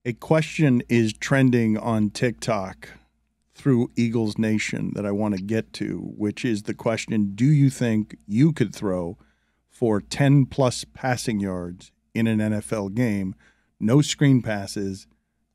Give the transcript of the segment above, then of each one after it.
A question is trending on TikTok through Eagles Nation that I want to get to, which is the question, do you think you could throw for 10-plus passing yards in an NFL game? No screen passes,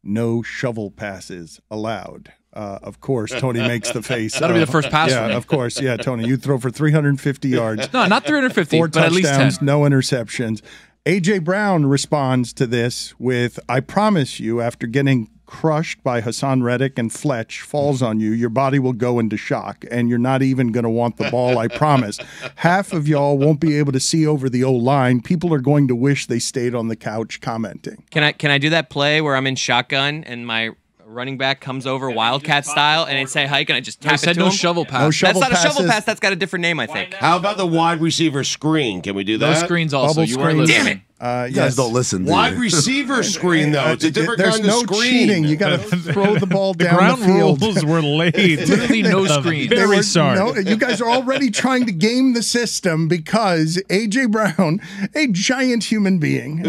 no shovel passes allowed. Of course, Tony makes the face. That'll be the first pass for me. Yeah, of course. Yeah, Tony, you throw for 350 yards. No, not 350, 4 but at least 10. touchdowns, no interceptions. A.J. Brown responds to this with, I promise you, after getting crushed by Hassan Reddick and Fletch falls on you, your body will go into shock, and you're not even going to want the ball, I promise. Half of y'all won't be able to see over the O-line. People are going to wish they stayed on the couch commenting. Can I do that play where I'm in shotgun and my running back comes over Wildcat style and I say hike and I just tap it to him? No shovel pass. No shovel That's not passes. a shovel pass. That's got a different name, I think. How about the wide receiver screen? Can we do that? Those screens also. Bubble You weren't screens. listening. Damn it. You guys don't listen, do Wide you? receiver screen, though. It's a different There's kind no of screen. cheating. You got to throw the ball The down ground the field. rules were laid. Literally no screen. They Very were- sorry. no, you guys are already trying to game the system because A.J. Brown, a giant human being,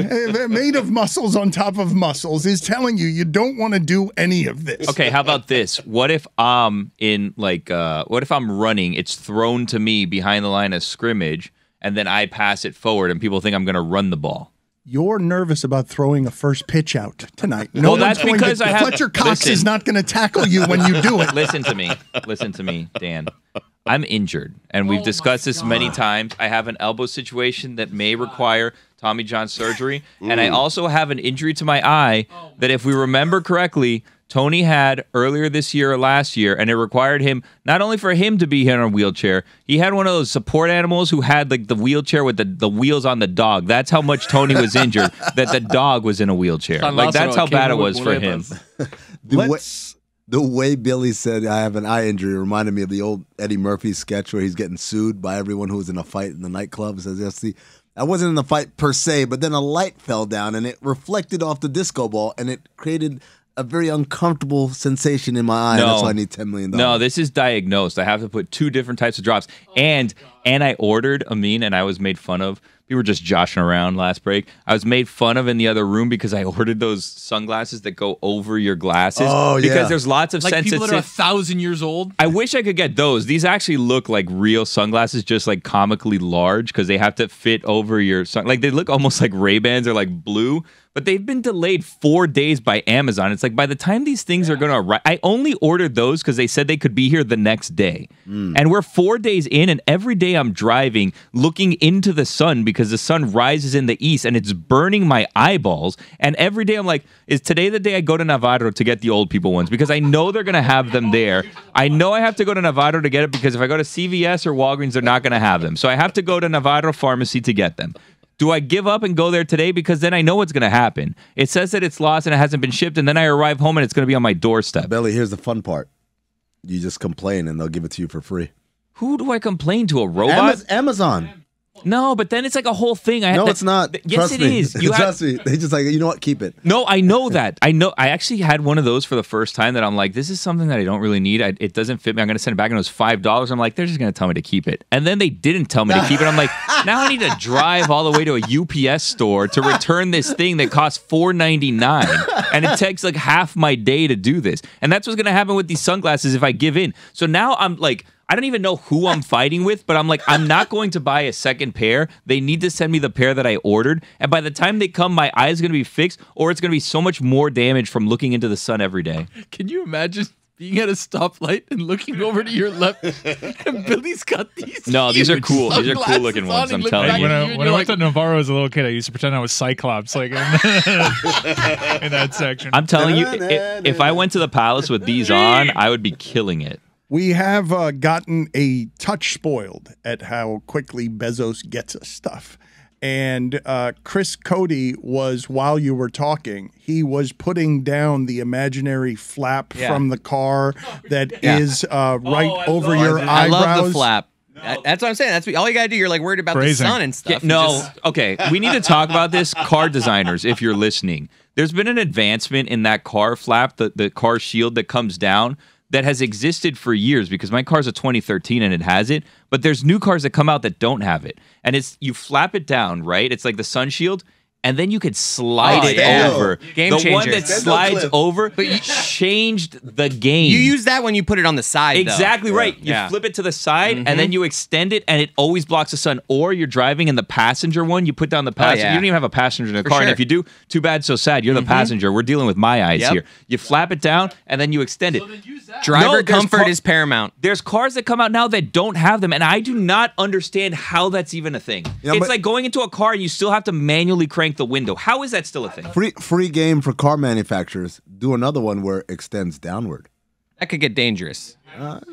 made of muscles on top of muscles, is telling you you don't want to do any of this. Okay, how about this? What if I'm what if I'm running, it's thrown to me behind the line of scrimmage, and then I pass it forward and people think I'm going to run the ball? You're nervous about throwing a first pitch out tonight. Well, that's because I have- Fletcher Cox Listen. is not going to tackle you when you do it. Listen to me, Dan. I'm injured, and we've discussed this many times. I have an elbow situation that may require Tommy John surgery, and I also have an injury to my eye that, if we remember correctly, Tony had earlier this year or last year, and it required him, not only for him to be here in a wheelchair, he had one of those support animals who had like the wheelchair with the wheels on the dog. That's how much Tony was injured, that the dog was in a wheelchair. Like, that's how bad it was for him. The way Billy said I have an eye injury reminded me of the old Eddie Murphy sketch where he's getting sued by everyone who was in a fight in the nightclub. He says, yes, see, I wasn't in the fight per se, but then a light fell down and it reflected off the disco ball and it created a very uncomfortable sensation in my eye. No. That's why I need $10 million. No, this is diagnosed. I have to put 2 different types of drops. And I ordered Amin, and I was made fun of. We were just joshing around last break. I was made fun of in the other room because I ordered those sunglasses that go over your glasses. Oh, yeah. Because there's lots of Like people that are sensitivity. 1,000 years old. I wish I could get those. These actually look like real sunglasses, just like comically large because they have to fit over your like they look almost like Ray-Bans or like blue, but they've been delayed 4 days by Amazon. It's like by the time these things are going to arrive, I only ordered those because they said they could be here the next day. And we're 4 days in, and every day I'm driving looking into the sun because the sun rises in the east and it's burning my eyeballs. And every day I'm like, is today the day I go to Navarro to get the old people ones? Because I know they're going to have them there. I know I have to go to Navarro to get it because if I go to CVS or Walgreens, they're not going to have them. So I have to go to Navarro Pharmacy to get them. Do I give up and go there today? Because then I know what's going to happen. It says that it's lost and it hasn't been shipped, and then I arrive home and it's going to be on my doorstep. Billy, here's the fun part. You just complain and they'll give it to you for free. Who do I complain to? A robot? Amazon. No, but then it's like a whole thing. No, it's not. Yes, Trust it me. is. Trust me. They just like, you know what? Keep it. No, I know that. I know. I actually had one of those for the first time that I'm like, this is something that I don't really need. It doesn't fit me. I'm going to send it back, and it was $5. I'm like, they're just going to tell me to keep it. And then they didn't tell me to keep it. I'm like, now I need to drive all the way to a UPS store to return this thing that costs $4.99. And it takes like half my day to do this. And that's what's going to happen with these sunglasses if I give in. So now I'm like, I don't even know who I'm fighting with, but I'm like, I'm not going to buy a second pair. They need to send me the pair that I ordered. And by the time they come, my eye's going to be fixed, or it's going to be so much more damage from looking into the sun every day. Can you imagine being at a stoplight and looking over to your left and Billy's got these? No, these are huge cool. These are cool looking sunglasses ones, on, I'm he looked telling back you. at When and I you're went to Navarro as a little kid, I used to pretend I was Cyclops, like in that section. I'm telling you, if I went to the Palace with these on, I would be killing it. We have gotten a touch spoiled at how quickly Bezos gets us stuff. And Chris Cody was, while you were talking, he was putting down the imaginary flap from the car that is right over your eyebrows. I love the flap. That's what I'm saying. That's all you gotta do. You're like worried about Phrasing. the sun and stuff. Okay. We need to talk about this. Car designers, if you're listening, there's been an advancement in that car flap, the car shield that comes down, that has existed for years because my car's a 2013 and it has it, but there's new cars that come out that don't have it. And it's, you flap it down, right? It's like the sun shield. and then you could slide it yeah. over. Game the changer. one that slides over, but you changed the game. You use that when you put it on the side. Exactly though. right. You Yeah. flip it to the side, and then you extend it, and it always blocks the sun. Or you're driving in the passenger one, you put down the passenger. yeah. You don't even have a passenger in the For car. And sure. if you do, too bad, so sad. You're the passenger. We're dealing with my eyes Yep. here. You flap it down, and then you extend it. Driver No, there's comfort is paramount. There's cars that come out now that don't have them, and I do not understand how that's even a thing. Yeah, it's but- like going into a car and you still have to manually crank the window. How is that still a thing? Free game for car manufacturers. Do another one where it extends downward. That could get dangerous.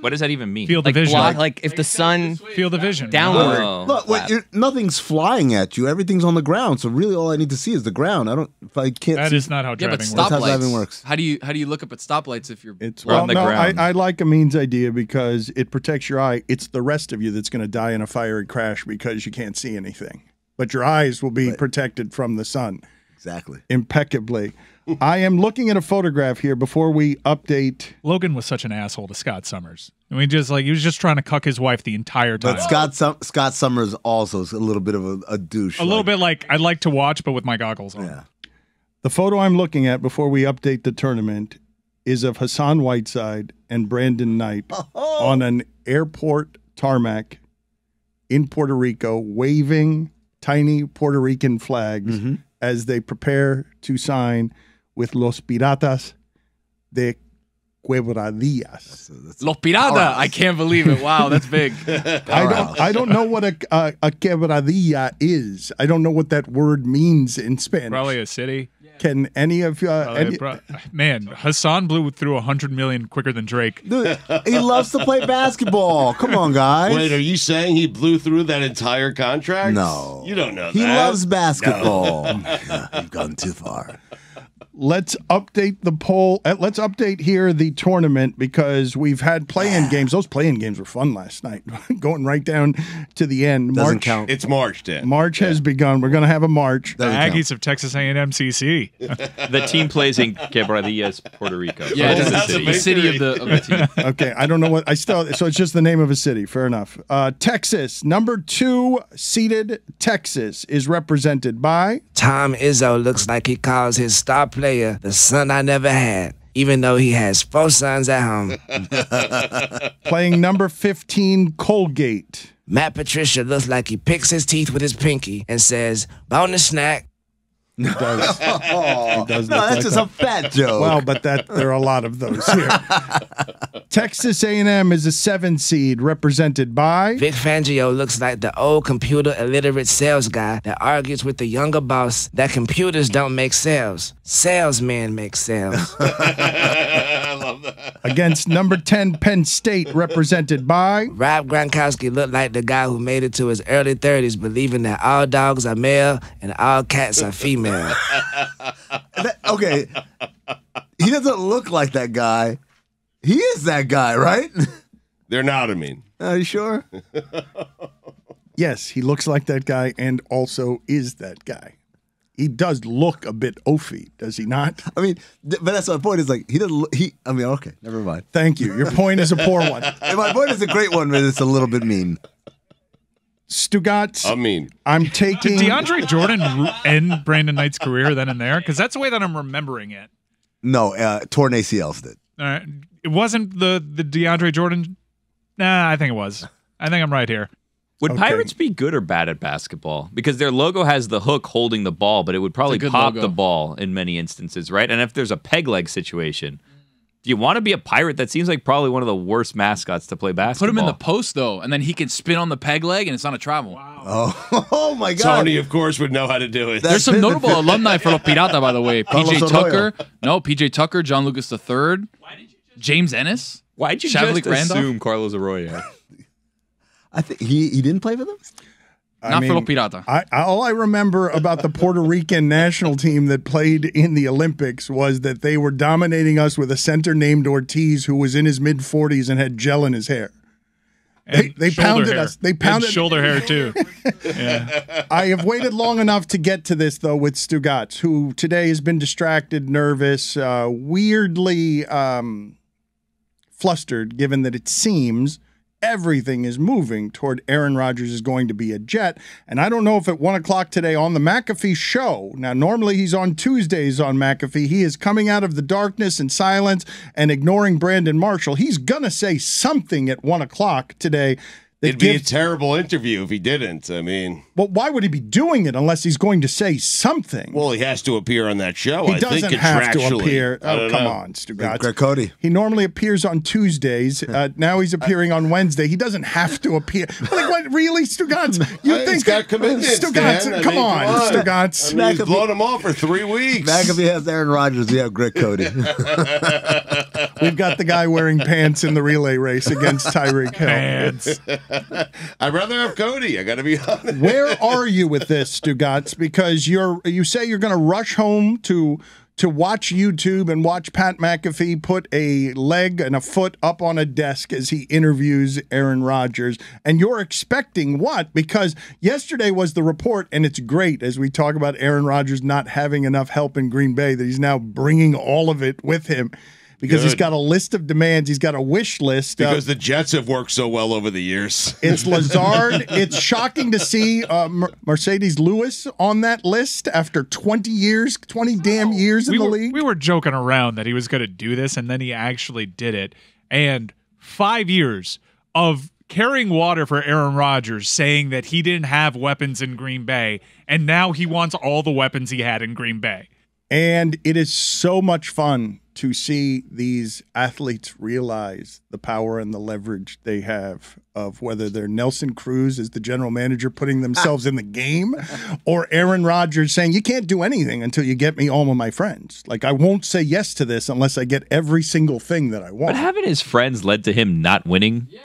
What does that even mean? Field of Like vision. like if the sun Field of vision. downward. Oh. Look, nothing's flying at you. Everything's on the ground. So really, all I need to see is the ground. If I can't. That see, is not how Yeah, driving but works. That's how driving stoplights. works. How do you look up at stoplights if you're? It's We're on the ground. I like Amin's idea because it protects your eye. It's the rest of you that's going to die in a fiery crash because you can't see anything. But your eyes will be protected from the sun Exactly. impeccably. I am looking at a photograph here before we update. Logan was such an asshole to Scott Summers. I mean, just like he was just trying to cuck his wife the entire time. But Scott Summers also is a little bit of a douche. a little bit like I'd like to watch, but with my goggles on. Yeah. The photo I'm looking at before we update the tournament is of Hassan Whiteside and Brandon Knight on an airport tarmac in Puerto Rico, waving tiny Puerto Rican flags as they prepare to sign with Los Piratas de Quebradillas. Los Pirata. I can't believe it. Wow, that's big. I don't know what a quebradilla is. I don't know what that word means in Spanish. Probably a city. Can any of Man, Hassan blew through 100 million quicker than Drake. Dude, he loves to play basketball. Come on, guys. Wait, are you saying he blew through that entire contract? No. You don't know He that. loves basketball. You've gone too far. Let's update the poll. Let's update here the tournament because we've had play-in games. Those play-in games were fun last night, going right down to the end. Doesn't March, count. It's March, Dan. March has begun. We're going to have a March. The Aggies of Texas A&M CC. The team plays in Quebradillas, Puerto Rico. Yeah, So it's it's the city of the team. Okay, I don't know what so it's just the name of a city. Fair enough. Texas, number 2 seeded Texas is represented by Tom Izzo looks like he calls his star player the son I never had, even though he has 4 sons at home. playing number 15 Colgate. Matt Patricia looks like he picks his teeth with his pinky and says, bonus snack. He does. He does No, look that's like just that. a fat joke. Well, but there are a lot of those here. Texas A&M is a 7 seed represented by Vic Fangio looks like the old computer illiterate sales guy that argues with the younger boss that computers don't make sales. Salesmen make sales. I love that. against number 10 Penn State represented by Rob Gronkowski looked like the guy who made it to his early 30s believing that all dogs are male and all cats are female. Okay. He doesn't look like that guy. He is that guy, right? They're not, I mean. Are you sure? Yes, he looks like that guy and also is that guy. He does look a bit oafy, does he not? I mean, but that's my point. Is like he doesn't. I mean, okay, never mind. Thank you. Your point is a poor one. And my point is a great one, but it's a little bit mean. Stugotz, I mean. I'm taking. Did DeAndre Jordan end Brandon Knight's career then and there? Because that's the way that I'm remembering it. No, torn ACLs did. It wasn't the DeAndre Jordan. Nah, I think it was. I think I'm right here. Would Okay. Pirates be good or bad at basketball? Because their logo has the hook holding the ball, but it would probably It's a good pop logo. the ball in many instances, right? And if there's a peg leg situation, do you want to be a Pirate? That seems like probably one of the worst mascots to play basketball. Put him in the post though, and then he can spin on the peg leg, and it's not a travel. Oh my God! Tony, of course, would know how to do it. There's some notable alumni for Los Pirata, by the way. PJ Carlos Tucker. No, PJ Tucker, John Lucas III. James Ennis. Why'd you Shavlik just Randolph? assume Carlos Arroyo? I think he didn't play for them. Not for Los Pirata. All I remember about the Puerto Rican national team that played in the Olympics was that they were dominating us with a center named Ortiz who was in his mid-40s and had gel in his hair. And They shoulder pounded hair. us. They And pounded shoulder hair too. Yeah. I have waited long enough to get to this, though, with Stugotz, who today has been distracted, nervous, weirdly flustered, given that it seems, everything is moving toward Aaron Rodgers is going to be a Jet. And I don't know if at 1 o'clock today on the McAfee show, now normally he's on Tuesdays on McAfee, he is coming out of the darkness and silence and ignoring Brandon Marshall. He's going to say something at 1 o'clock today. It'd be a terrible interview if he didn't. I mean, well, why would he be doing it unless he's going to say something? Well, he has to appear on that show. He doesn't have to appear. Oh, come on, Stugotz. Greg Cody. He normally appears on Tuesdays. Now he's appearing on Wednesday. He doesn't have to appear. Like, what, really, Stugotz? You think he's got commitments, Stugotz? Dan. Come on, Stugotz. I mean, he's blown him off for 3 weeks. McAfee has Aaron Rodgers. We have Greg Cody. We've got the guy wearing pants in the relay race against Tyreek Hill. Pants. I'd rather have Cody. I got to be honest. Where are you with this, Stugotz? Because you say you're going to rush home to watch YouTube and watch Pat McAfee put a leg and a foot up on a desk as he interviews Aaron Rodgers. And you're expecting what? Because yesterday was the report, and it's great as we talk about Aaron Rodgers not having enough help in Green Bay that he's now bringing all of it with him. Because he's got a list of demands. He's got a wish list. Because the Jets have worked so well over the years. It's Lazard. It's shocking to see Mercedes Lewis on that list after 20 damn years in the league. We were joking around that he was going to do this, and then he actually did it. And 5 years of carrying water for Aaron Rodgers, saying that he didn't have weapons in Green Bay, and now he wants all the weapons he had in Green Bay. And it is so much fun to see these athletes realize the power and the leverage they have of whether they're Nelson Cruz as the general manager putting themselves in the game or Aaron Rodgers saying, you can't do anything until you get me all of my friends. Like, I won't say yes to this unless I get every single thing that I want. But haven't his friends led to him not winning? Yeah.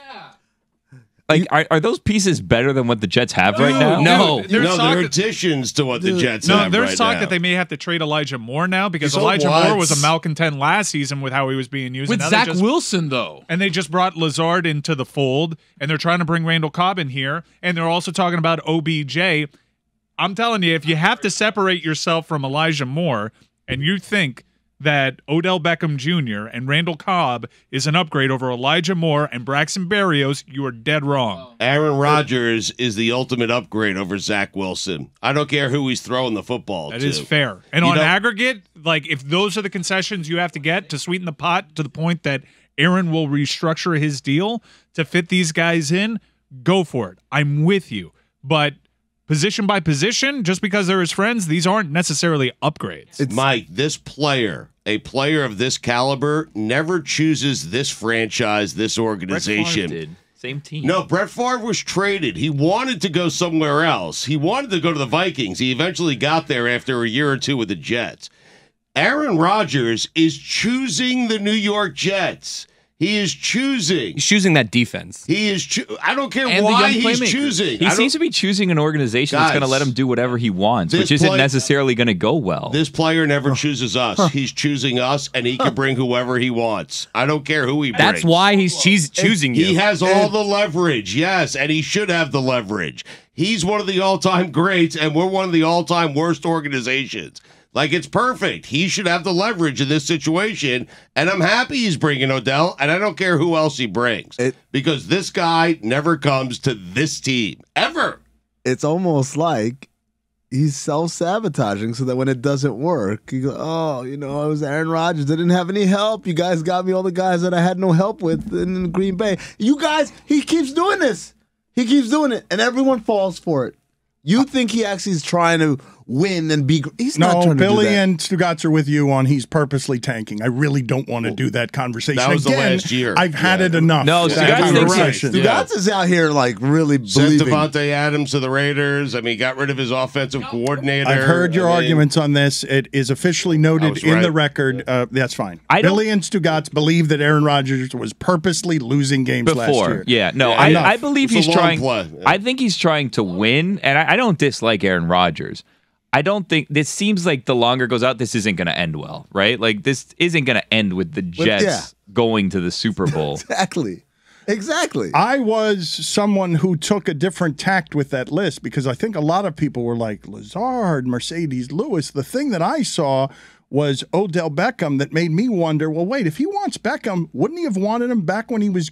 Like, are those pieces better than what the Jets have right now? No. They're additions to what the Jets have there's right talk now. that they may have to trade Elijah Moore now because So Elijah what? Moore was a malcontent last season with how he was being used. With And now Zach they just- Wilson, though. And they just brought Lazard into the fold, and they're trying to bring Randall Cobb in here, and they're also talking about OBJ. I'm telling you, if you have to separate yourself from Elijah Moore, and you think that Odell Beckham Jr. and Randall Cobb is an upgrade over Elijah Moore and Braxton Berrios, you are dead wrong. Aaron Rodgers is the ultimate upgrade over Zach Wilson. I don't care who he's throwing the football to. That is fair. And You on know- aggregate, like if those are the concessions you have to get to sweeten the pot to the point that Aaron will restructure his deal to fit these guys in, go for it. I'm with you. But position by position, just because they're his friends, these aren't necessarily upgrades. Mike, this player, a player of this caliber, never chooses this franchise, this Brett Favre organization. did. Same team. No, Brett Favre was traded. He wanted to go somewhere else. He wanted to go to the Vikings. He eventually got there after a year or two with the Jets. Aaron Rodgers is choosing the New York Jets. He is choosing. He's choosing that defense. He is. I don't care And the why young he's playmakers. choosing. He seems to be choosing an organization that's going to Guys, let him do whatever he wants, this which isn't play- necessarily going to go well. This player never chooses us. He's choosing us, and he can bring whoever he wants. I don't care who he brings. That's why he's choosing you. He has all the leverage, yes, and he should have the leverage. He's one of the all-time greats, and we're one of the all-time worst organizations. Like, it's perfect. He should have the leverage in this situation, and I'm happy he's bringing Odell, and I don't care who else he brings, because this guy never comes to this team, ever. It's almost like he's self-sabotaging so that when it doesn't work, you go, oh, you know, I was Aaron Rodgers. I didn't have any help. You guys got me all the guys that I had no help with in Green Bay. You guys, he keeps doing this. He keeps doing it, and everyone falls for it. You think he actually is trying to win and be? He's not trying to Billy do that. and Stugotz are with you on he's purposely tanking. I really don't want to do that conversation. That was the Again, last year. I've had it enough. No, that Stugotz thinks conversation. Stugotz is out here like really Sent believing. Devontae Adams to the Raiders. I mean, got rid of his offensive coordinator. I've heard your I mean, arguments on this. It is officially I noted was in right. the record. That's fine. I don't- Billy and Stugotz believe that Aaron Rodgers was purposely losing games last Before, year. yeah, no, Yeah, enough. I believe It's a he's long trying. play. I think he's trying to win, and I don't dislike Aaron Rodgers. I don't think this seems like the longer it goes out, this isn't going to end well, right? Like this isn't going to end with the Jets yeah. going to the Super Bowl. Exactly. I was someone who took a different tact with that list because I think a lot of people were like, Lazard, Mercedes Lewis. The thing that I saw was Odell Beckham that made me wonder, well, wait, if he wants Beckham, wouldn't he have wanted him back when he was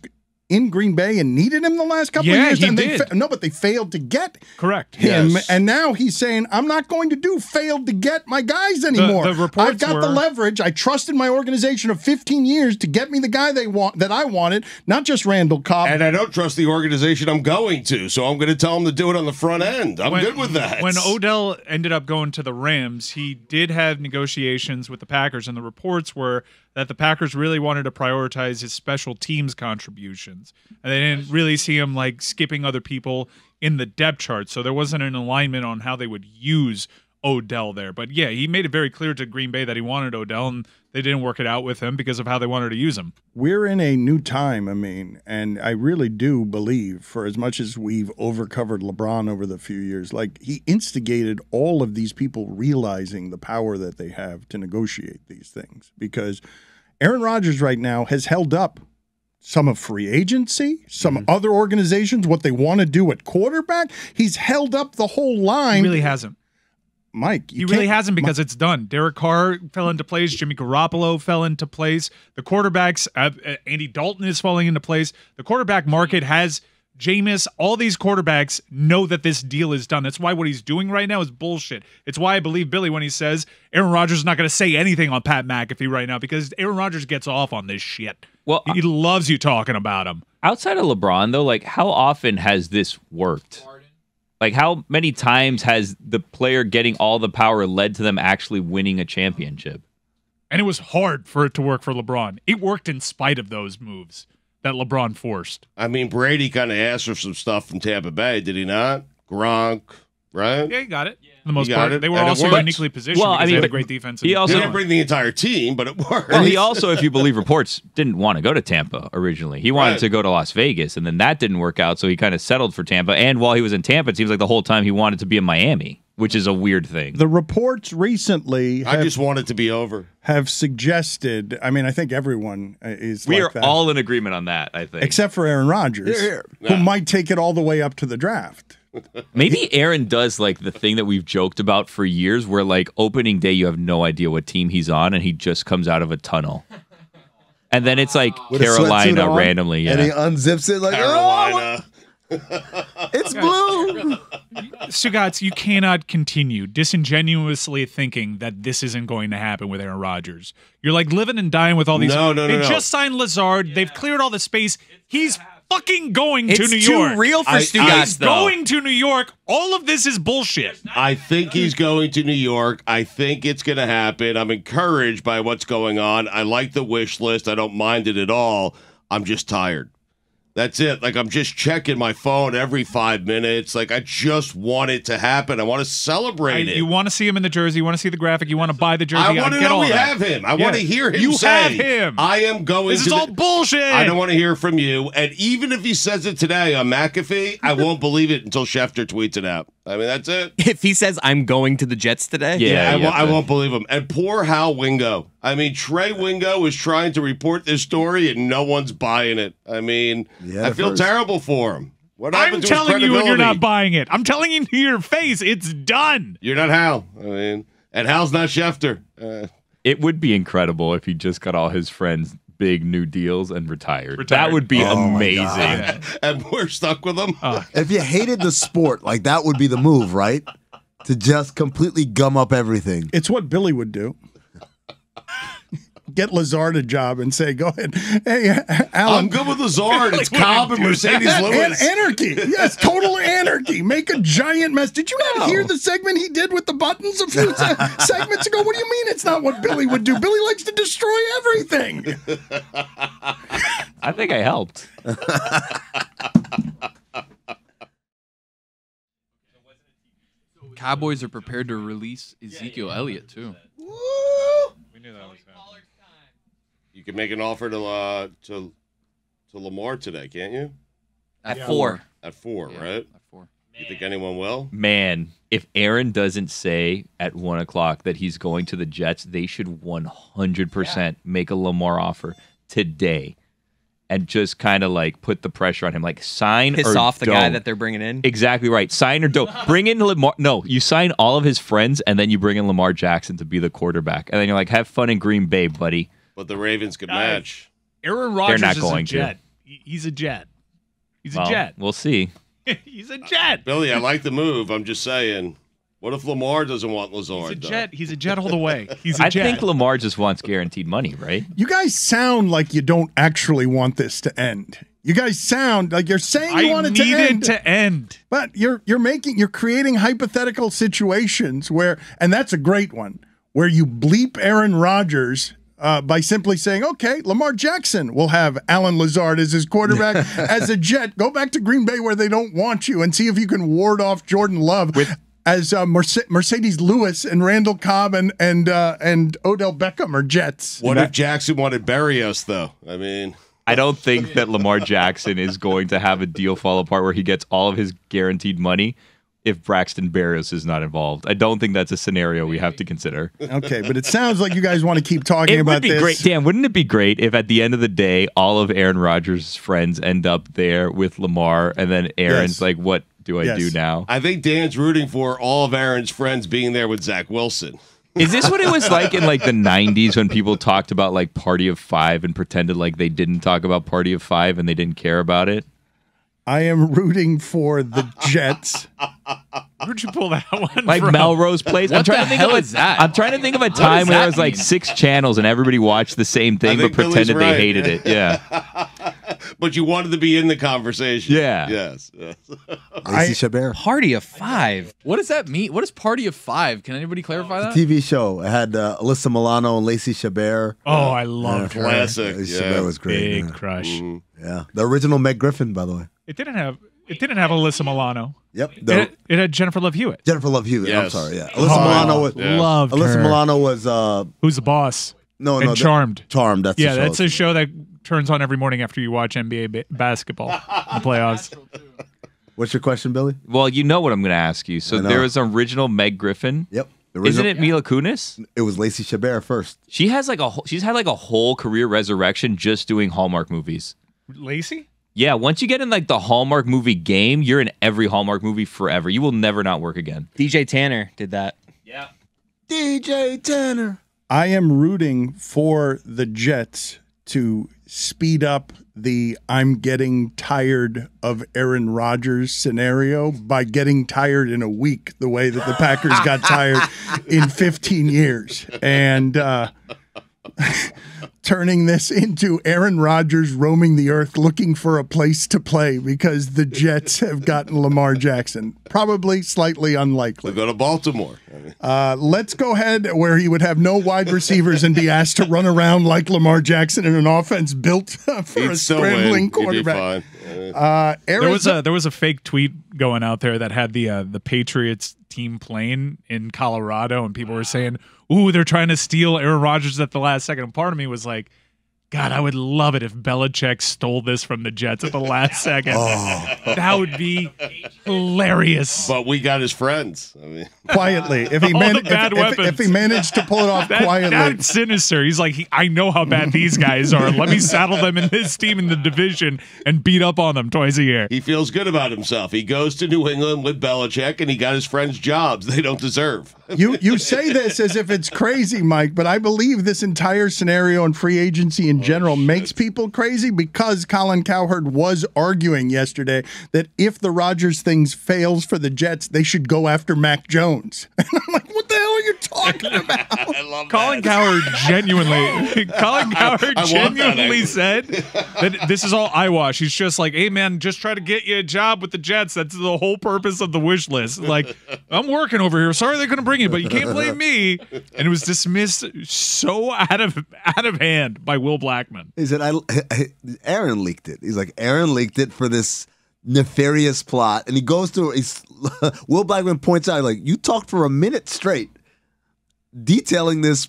in Green Bay and needed him the last couple of years. He And did. No, but they failed to get Correct. him. Yes. And now he's saying, I'm not going to failed to get my guys anymore. the reports I've got the were- leverage. I trusted my organization of 15 years to get me the guy that I wanted, not just Randall Cobb. And I don't trust the organization I'm going to, so I'm going to tell them to do it on the front end. I'm good with that. When Odell ended up going to the Rams, he did have negotiations with the Packers, and the reports were that the Packers really wanted to prioritize his special teams contributions, and they didn't really see him like skipping other people in the depth chart. So there wasn't an alignment on how they would use Odell there. But yeah, he made it very clear to Green Bay that he wanted Odell, and they didn't work it out with him because of how they wanted to use him. We're in a new time, and I really do believe, for as much as we've overcovered LeBron over the few years, like he instigated all of these people realizing the power that they have to negotiate these things. Because Aaron Rodgers right now has held up some of free agency, some other organizations, what they want to do at quarterback. He's held up the whole line. He really hasn't. Mike, He really hasn't, because it's done. Derek Carr fell into place. Jimmy Garoppolo fell into place. The quarterbacks, Andy Dalton is falling into place. The quarterback market has Jameis. All these quarterbacks know that this deal is done. That's why what he's doing right now is bullshit. It's why I believe Billy when he says Aaron Rodgers is not going to say anything on Pat McAfee right now, because Aaron Rodgers gets off on this shit. Well, He loves you talking about him. outside of LeBron, though, like how often has this worked? Like how many times has the player getting all the power led to them actually winning a championship? And it was hard for it to work for LeBron. It worked in spite of those moves that LeBron forced. I mean, Brady kind of asked for some stuff from Tampa Bay, did he not? Gronk, right? Yeah, he got it. For the most got part. it, They were and it also worked. uniquely positioned Well, because I they mean, had a but great defense. he also- He didn't bring the entire team, but it worked. Well, he also, if you believe reports, didn't want to go to Tampa originally. He wanted Right. to go to Las Vegas, and then that didn't work out, so he kind of settled for Tampa. And while he was in Tampa, it seems like the whole time he wanted to be in Miami, which is a weird thing. The reports recently I just want it to be over. have suggested, I mean, I think everyone is We like are that, all in agreement on that, I think. except for Aaron Rodgers, who might take it all the way up to the draft. Maybe Aaron does like the thing that we've joked about for years where like opening day you have no idea what team he's on and he just comes out of a tunnel. And then it's like With a sweatsuit Carolina on, randomly, and he yeah. unzips it like, Carolina. oh, it's blue. Stugotz, you cannot continue disingenuously thinking that this isn't going to happen with Aaron Rodgers. You're like living and dying with all these. No, no, They no, no. just signed Lazard. They've cleared all the space. He's fucking going to It's New too York. real for I- Stugotz, He's though. going to New York. All of this is bullshit. I think he's going to New York. I think it's going to happen. I'm encouraged by what's going on. I like the wish list. I don't mind it at all. I'm just tired. That's it. Like, I'm just checking my phone every 5 minutes. Like, I just want it to happen. I want to celebrate it. You want to see him in the jersey. You want to see the graphic. You want to buy the jersey. I want to get know all we that. have him. I Yeah. want to hear him You say, have him. I am going This to is the- all bullshit. I don't want to hear from you. And even if he says it today on McAfee, I won't believe it until Schefter tweets it out. I mean, that's it. If he says I'm going to the Jets today, Yeah. I won't believe him. And poor Hal Wingo. I mean, Trey Wingo is trying to report this story, and no one's buying it. I mean, Yeah, I feel first. terrible for him. What I'm happened to his telling you, and you're not credibility? buying it. I'm telling you to your face. It's done. You're not Hal. I mean, and Hal's not Schefter. It would be incredible if he just got all his friends big new deals and retired. Retired. That would be Oh, my amazing. God. And we're stuck with him. If you hated the sport, like that would be the move, right? To just completely gum up everything. It's what Billy would do. Get Lazard a job and say, go ahead. Hey, I'm Alan. good with Lazard. It's Cobb and Mercedes Lewis. Anarchy. Yes, total anarchy. Make a giant mess. Did you not hear the segment he did with the buttons a few segments ago? What do you mean it's not what Billy would do? Billy likes to destroy everything. I think I helped. Cowboys are prepared to release Ezekiel Elliott too. You can make an offer to Lamar today, can't you? at 4. At 4, right? At 4. You think anyone will? Man, if Aaron doesn't say at 1 o'clock that he's going to the Jets, they should 100% make a Lamar offer today and just kind of like put the pressure on him. Like sign Piss or off the guy don't. that they're bringing in. Exactly right. Sign or don't. Bring in Lamar. No, you sign all of his friends and then you bring in Lamar Jackson to be the quarterback. And then you're like, have fun in Green Bay, buddy. But the Ravens could match. Aaron Rodgers not is going a to. Jet. He's a Jet. He's Well, a Jet. We'll see. He's a Jet. Billy, I like the move. I'm just saying. What if Lamar doesn't want Lazard? He's a Jet. He's a Jet all the way. He's a I Jet. think Lamar just wants guaranteed money, right? You guys sound like you don't actually want this to end. You guys sound like you're saying you want it to need end. it to end. But you're creating hypothetical situations where, and that's a great one, where you bleep Aaron Rodgers by simply saying, okay, Lamar Jackson will have Alan Lazard as his quarterback as a Jet. Go back to Green Bay where they don't want you and see if you can ward off Jordan Love as Mercedes Lewis and Randall Cobb and Odell Beckham are Jets. What if Jackson wanted Berrios, though? I mean, I don't think that Lamar Jackson is going to have a deal fall apart where he gets all of his guaranteed money if Braxton Berrios is not involved. I don't think that's a scenario we have to consider. Okay, but it sounds like you guys want to keep talking about this. It would be great. Dan, wouldn't it be great if at the end of the day, all of Aaron Rodgers' friends end up there with Lamar, and then Aaron's like, what do I do now? I think Dan's rooting for all of Aaron's friends being there with Zach Wilson. Is this what it was like in like the 90s when people talked about like Party of Five and pretended like they didn't talk about Party of Five and they didn't care about it? I am rooting for the Jets. Where'd you pull that one Like from? Melrose Place? What the hell is that? I'm trying to think of a time where there was like 6 channels and everybody watched the same thing but think Billy's pretended right. they hated it. Yeah. But you wanted to be in the conversation. Yeah. Yes. Lacey Chabert. Party of 5. What does that mean? What is Party of 5? Can anybody clarify that? TV show. It had Alyssa Milano and Lacey Chabert. Oh, I loved her. Classic. Lacey Yeah. Chabert was great. Big man. crush. Yeah, the original Meg Griffin, by the way. It didn't have Alyssa Milano. Yep. It had Jennifer Love Hewitt. Jennifer Love Hewitt. I'm Yes. sorry. Yeah. Alyssa Milano was. Loved Alyssa her. Milano was. Who's the boss? No. Charmed. Charmed. That's Yeah, the show. that's a show that turns on every morning after you watch NBA basketball, the playoffs. What's your question, Billy? Well, you know what I'm going to ask you. So I know. there was an original Meg Griffin. Yep. The Isn't original- it Mila Kunis? It was Lacey Chabert first. She has like she's had like a whole career resurrection just doing Hallmark movies. Lacey? Yeah, once you get in like the Hallmark movie game, you're in every Hallmark movie forever. You will never not work again. DJ Tanner did that. Yeah. DJ Tanner. I am rooting for the Jets to speed up the I'm getting tired of Aaron Rodgers scenario by getting tired in a week, the way that the Packers got tired in 15 years. And turning this into Aaron Rodgers roaming the earth looking for a place to play because the Jets have gotten Lamar Jackson. Probably slightly unlikely. We'll go to Baltimore. Let's go ahead where he would have no wide receivers and be asked to run around like Lamar Jackson in an offense built for He'd a still scrambling win. He'd be quarterback. fine. There was a fake tweet going out there that had the Patriots team plane in Colorado, and people were saying, "Ooh, they're trying to steal Aaron Rodgers at the last second." And part of me was like, God, I would love it if Belichick stole this from the Jets at the last second. That would be hilarious. But we got his friends. I mean, quietly. If he, All man- the bad if weapons. he managed to pull it off quietly. That's sinister. He's like, I know how bad these guys are. Let me saddle them in this team in the division and beat up on them twice a year. he feels good about himself. He goes to New England with Belichick, and he got his friends jobs they don't deserve. You say this as if it's crazy, Mike, but I believe this entire scenario and free agency in general makes people crazy because Colin Cowherd was arguing yesterday that if the Rodgers thing fails for the Jets, they should go after Mac Jones. And I'm like, what the hell are you talking about? I love Colin that. Cowherd genuinely said that this is all eyewash. He's just like, hey man, just try to get you a job with the Jets. That's the whole purpose of the wish list. Like, I'm working over here. Sorry they couldn't bring you, but you can't blame me. And it was dismissed so out of hand by Will Blackman. He said, Aaron leaked it. He's like, Aaron leaked it for this nefarious plot. And he goes through, Will Blackman points out, like, you talked for a minute straight detailing this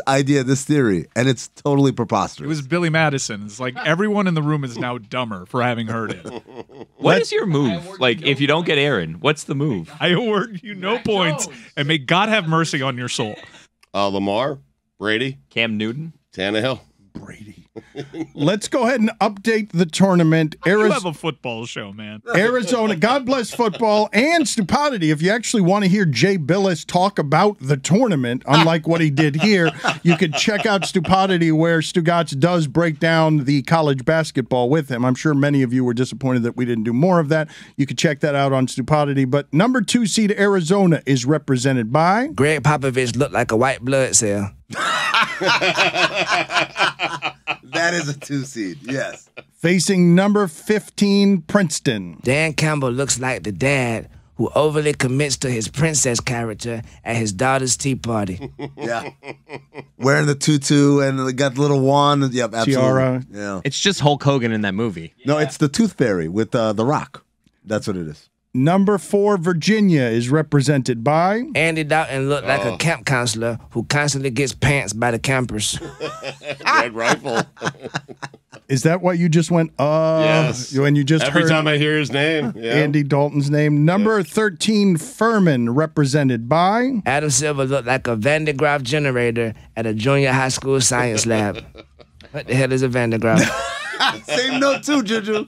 idea, this theory, and it's totally preposterous. It was Billy Madison. It's like everyone in the room is now dumber for having heard it. What is your move? Like, if you don't get Aaron, what's the move? I award you no points, and may God have mercy on your soul. Lamar, Brady, Cam Newton? Tannehill. Brady. Let's go ahead and update the tournament. You have a football show, man. Arizona, God bless football and stupidity. If you actually want to hear Jay Billis talk about the tournament, unlike what he did here, you could check out Stupidity, where Stugotz does break down the college basketball with him. I'm sure many of you were disappointed that we didn't do more of that. You could check that out on Stupidity. But number 2 seed Arizona is represented by Greg Popovich looked like a white blood cell. That is a 2 seed, yes. facing number 15 Princeton. Dan Campbell looks like the dad who overly commits to his princess character at his daughter's tea party. Yeah. Wearing the tutu and got the little wand. Yep, absolutely. Tiara. Yeah. It's just Hulk Hogan in that movie. No, it's the Tooth Fairy with The Rock. That's what it is. Number 4 Virginia is represented by Andy Dalton looked like a camp counselor who constantly gets pants by the campers. Red Rifle. Is that what you just went, Yes. when you just Every heard time I hear his name. Yeah. Andy Dalton's name? Number 13 Furman, represented by Adam Silver looked like a Van de Graaff generator at a junior high school science lab. What the hell is a Van de Graaff? Same note too, Juju.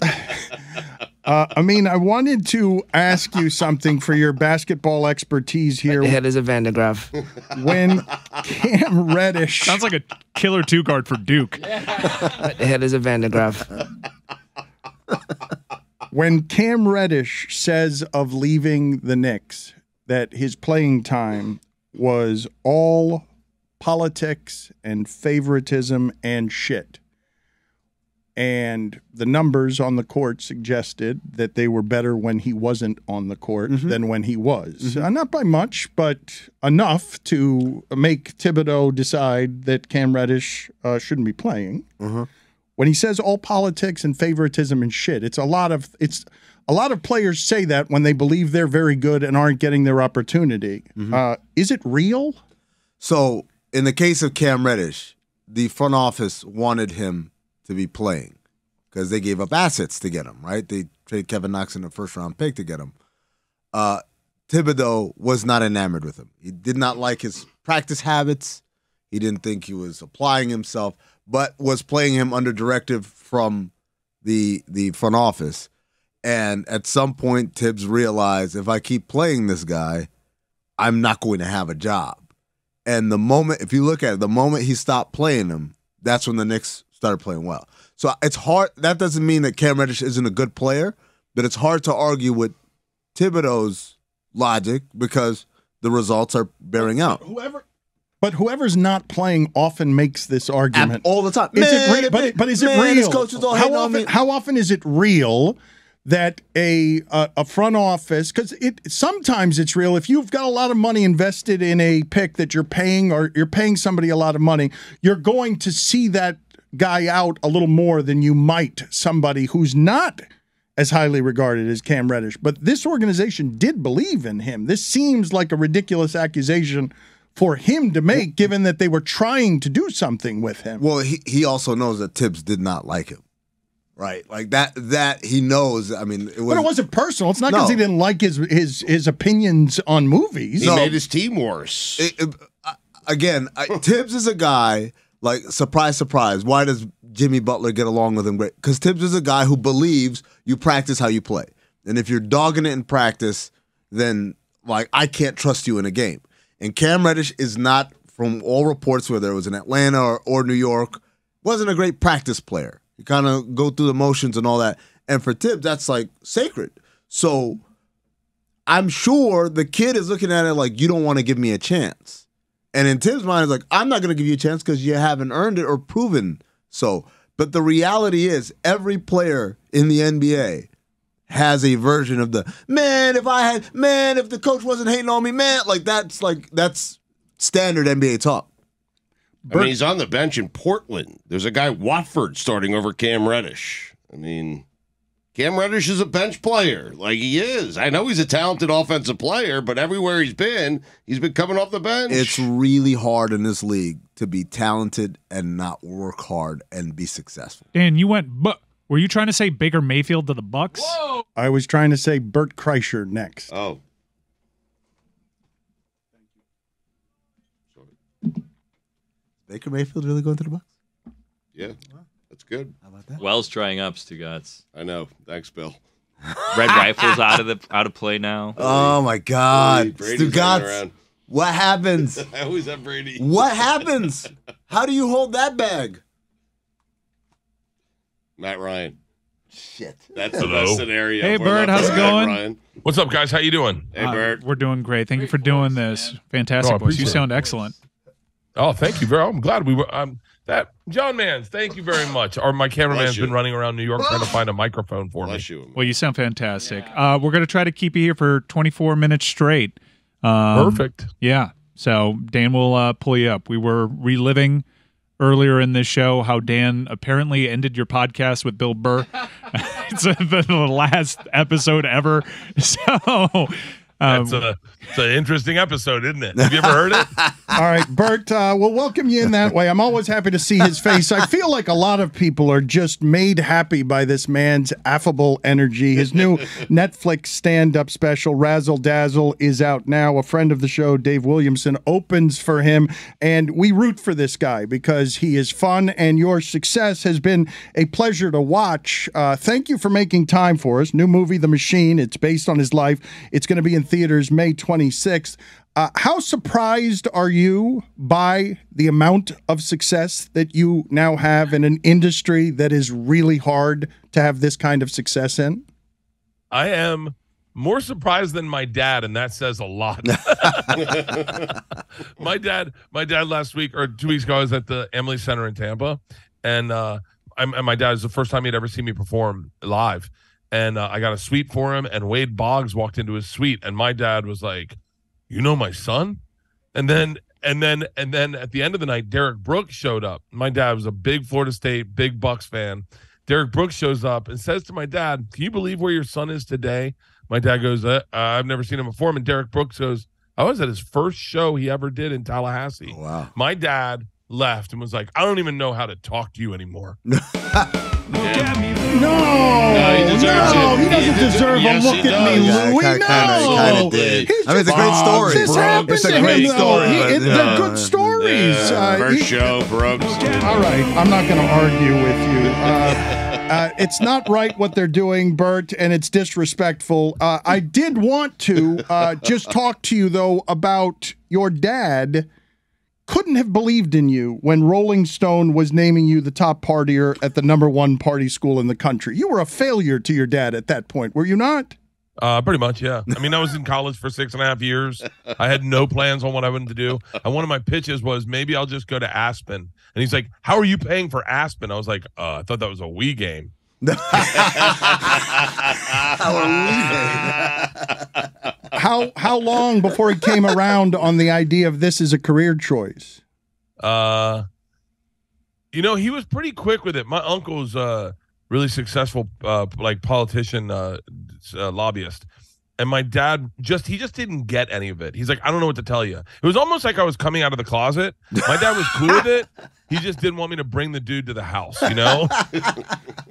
I wanted to ask you something for your basketball expertise here. What the hell is a Van de Graaff? When Cam Reddish Sounds like a killer 2 guard for Duke. What the hell is a Van de Graaff? When Cam Reddish says of leaving the Knicks that his playing time was all politics and favoritism and shit, and the numbers on the court suggested that they were better when he wasn't on the court than when he was. Not by much, but enough to make Thibodeau decide that Cam Reddish shouldn't be playing. When he says all politics and favoritism and shit, it's a lot of players say that when they believe they're very good and aren't getting their opportunity. Is it real? So, in the case of Cam Reddish, the front office wanted him to be playing because they gave up assets to get him, right? They traded Kevin Knox in the first-round pick to get him. Thibodeau was not enamored with him. He did not like his practice habits. He didn't think he was applying himself, but was playing him under directive from the front office. And at some point, Tibbs realized, if I keep playing this guy, I'm not going to have a job. And the moment, if you look at it, the moment he stopped playing him, that's when the Knicks started playing well. So it's hard. That doesn't mean that Cam Reddish isn't a good player, but it's hard to argue with Thibodeau's logic because the results are bearing out. Whoever's not playing often makes this argument All the time. Is it real? But is it real? His coaches all hating on me. How often is it real that a front office, because sometimes it's real, if you've got a lot of money invested in a pick that you're paying, or you're paying somebody a lot of money, you're going to see that guy out a little more than you might somebody who's not as highly regarded as Cam Reddish. But this organization did believe in him. This seems like a ridiculous accusation for him to make, given that they were trying to do something with him. Well, he also knows that Tibbs did not like him, right? Like that he knows. I mean, But it wasn't personal. It's not because he didn't like his opinions on movies. He made his team worse. Tibbs is a guy, like, surprise, surprise. Why does Jimmy Butler get along with him great? Because Tibbs is a guy who believes you practice how you play. And if you're dogging it in practice, then, like, I can't trust you in a game. And Cam Reddish is not, from all reports, whether it was in Atlanta or New York, wasn't a great practice player. You kind of go through the motions and all that. And for Tibbs, that's, like, sacred. So I'm sure the kid is looking at it like, you don't want to give me a chance. And in Tibbs' mind, it's like, I'm not going to give you a chance because you haven't earned it or proven so. But the reality is, every player in the NBA has a version of the, if the coach wasn't hating on me, that's standard NBA talk. I mean, he's on the bench in Portland. There's a guy, Watford, starting over Cam Reddish. I mean, Cam Reddish is a bench player. Like, he is. I know he's a talented offensive player, but everywhere he's been coming off the bench. It's really hard in this league to be talented and not work hard and be successful. Dan, were you trying to say Baker Mayfield to the Bucks? Whoa! I was trying to say Bert Kreischer next. Oh. Baker Mayfield really going to the Bucks? Yeah. That's good. How about that? Well's drying up, Stugotz. I know. Thanks, Bill. Red Rifle's out of play now. Oh my God, Brady's running Stugotz. around. What happens? I always have Brady. What happens? How do you hold that bag? Matt Ryan. Shit. That's the best scenario. Hey, for Bert, Matt how's it going? Ryan. What's up, guys? How you doing? Hey, Bert. We're doing great. Thank you for doing this. Fantastic, Oh, I boys. You appreciate sound excellent. Oh, thank you very. I'm glad we were. That John Mans, thank you very much. Or my cameraman's Bless you. been running around New York trying to find a microphone for me. Bless you. Well, you sound fantastic. We're going to try to keep you here for 24 minutes straight. Perfect. Yeah. So Dan will pull you up. We were reliving earlier in this show how Dan apparently ended your podcast with Bill Burr. It's the last episode ever. So It's an interesting episode, isn't it? Have you ever heard it? All right, Bert, we'll welcome you in that way. I'm always happy to see his face. I feel like a lot of people are just made happy by this man's affable energy. His new Netflix stand-up special, Razzle Dazzle, is out now. A friend of the show, Dave Williamson, opens for him, and we root for this guy because he is fun, and your success has been a pleasure to watch. Thank you for making time for us. New movie, The Machine. It's based on his life. It's going to be in theaters May 26th. How surprised are you by the amount of success that you now have in an industry that is really hard to have this kind of success in? I am more surprised than my dad, and that says a lot. My dad last week or 2 weeks ago, I was at the Emily Center in Tampa, and my dad is the first time he'd ever seen me perform live. And I got a suite for him, and Wade Boggs walked into his suite, and my dad was like, "You know my son?" And then at the end of the night, Derek Brooks showed up. My dad was a big Florida State, big Bucks fan. Derek Brooks shows up and says to my dad, "Can you believe where your son is today?" My dad goes, "I've never seen him before." And Derek Brooks goes, "I was at his first show he ever did in Tallahassee." Oh, wow. My dad left and was like, "I don't even know how to talk to you anymore." He doesn't deserve a Yes, look he at me, does. Louie. Kind of did. I mean, it's a great story. This happened It's a to great him, though. story. but, They're good stories. First show, Brooks. All right, I'm not going to argue with you. It's not right what they're doing, Bert, and it's disrespectful. I did want to just talk to you, though, about your dad. Couldn't have believed in you when Rolling Stone was naming you the top partier at the #1 party school in the country. You were a failure to your dad at that point, were you not? Pretty much, yeah. I mean, I was in college for 6.5 years. I had no plans on what I wanted to do. And one of my pitches was maybe I'll just go to Aspen. And he's like, "How are you paying for Aspen?" I was like, I thought that was a Wii game. How long before he came around on the idea of this as a career choice? He was pretty quick with it. My uncle's really successful politician, lobbyist. And my dad he just didn't get any of it. He's like, "I don't know what to tell you." It was almost like I was coming out of the closet. My dad was cool with it. He just didn't want me to bring the dude to the house, you know?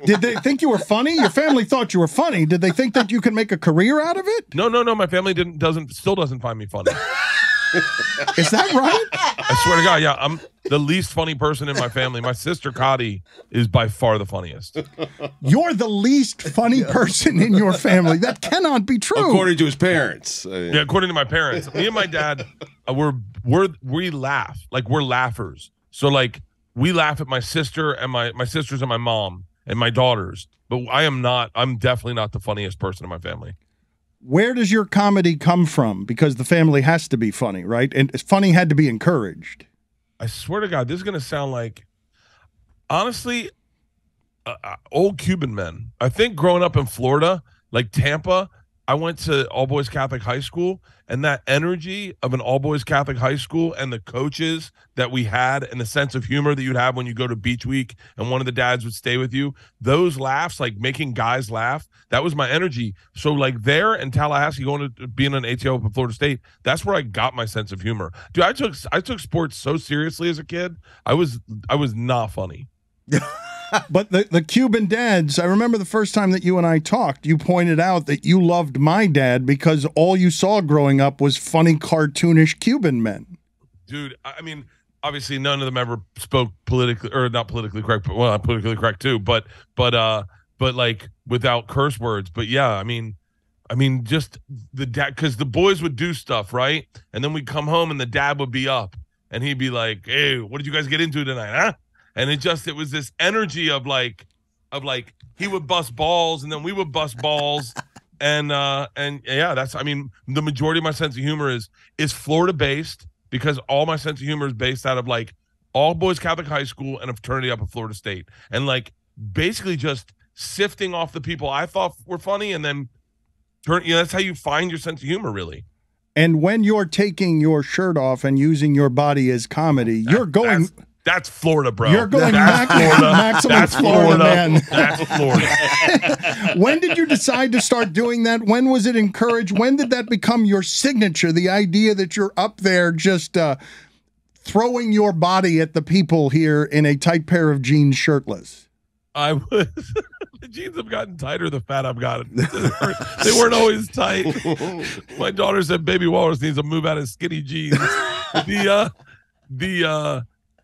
Did they think you were funny? Your family thought you were funny. Did they think that you could make a career out of it? No. My family still doesn't find me funny. Is that right? I swear to God, yeah. I'm the least funny person in my family. My sister Cotty is by far the funniest. You're the least funny person in your family. That cannot be true. According to his parents. Yeah, according to my parents. Me and my dad, we laugh. Like, we're laughers. So, like, we laugh at my sister and my sisters and my mom and my daughters. But I'm definitely not the funniest person in my family. Where does your comedy come from? Because the family has to be funny, right? And funny had to be encouraged. I swear to God, this is going to sound like, honestly, old Cuban men. I think growing up in Florida, like Tampa, I went to all-boys Catholic high school, and that energy of an all-boys Catholic high school and the coaches that we had and the sense of humor that you'd have when you go to beach week and one of the dads would stay with you, those laughs, like making guys laugh, that was my energy. So like there in Tallahassee, going to being an ATO up at Florida State, that's where I got my sense of humor. Dude, I took sports so seriously as a kid. I was not funny. But the Cuban dads, I remember the first time that you and I talked, you pointed out that you loved my dad because all you saw growing up was funny, cartoonish Cuban men. Dude, I mean, obviously none of them ever spoke politically, or not politically correct, but well, politically correct too, but like without curse words. But yeah, I mean, just the dad, because the boys would do stuff, right? And then we'd come home and the dad would be up and he'd be like, "Hey, what did you guys get into tonight, huh?" And it was this energy of like he would bust balls and then we would bust balls. And yeah, the majority of my sense of humor is Florida based, because all my sense of humor is based out of like all boys Catholic high school and a fraternity up at Florida State. And like basically just sifting off the people I thought were funny and then that's how you find your sense of humor, really. And when you're taking your shirt off and using your body as comedy, you're going. That's Florida, bro. You're going Florida. maximum That's Florida, man. That's Florida. When did you decide to start doing that? When was it encouraged? When did that become your signature? The idea that you're up there just throwing your body at the people here in a tight pair of jeans, shirtless. I was. The jeans have gotten tighter the fat I've gotten. They weren't always tight. My daughter said Baby Walrus needs to move out of skinny jeans.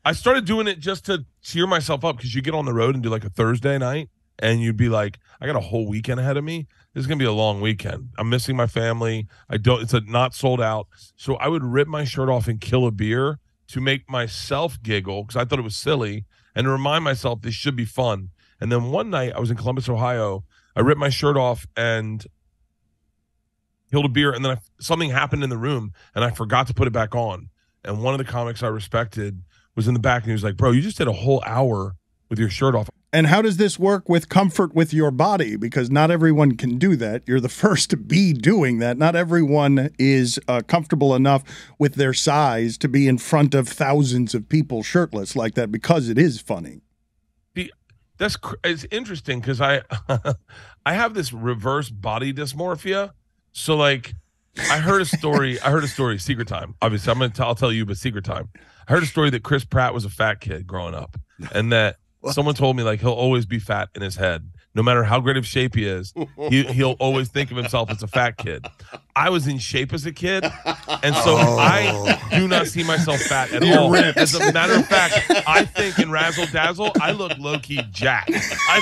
I started doing it just to cheer myself up, because you get on the road and do like a Thursday night and you'd be like, I got a whole weekend ahead of me. This is going to be a long weekend. I'm missing my family. It's not sold out. So I would rip my shirt off and kill a beer to make myself giggle, because I thought it was silly, and to remind myself this should be fun. And then one night I was in Columbus, Ohio. I ripped my shirt off and killed a beer. And then something happened in the room and I forgot to put it back on. And one of the comics I respected was in the back and he was like, "Bro, you just did a whole hour with your shirt off." And how does this work with comfort with your body? Because not everyone can do that. You're the first to be doing that. Not everyone is comfortable enough with their size to be in front of thousands of people shirtless like that, because it is funny. It's interesting because I have this reverse body dysmorphia. So like I heard a story, secret time. Obviously I'll tell you, but secret time. I heard a story that Chris Pratt was a fat kid growing up, and that someone told me like he'll always be fat in his head. No matter how great of shape he is, he'll always think of himself as a fat kid. I was in shape as a kid, and so I do not see myself fat at all. As a matter of fact, I think in Razzle Dazzle, I look low-key jacked. I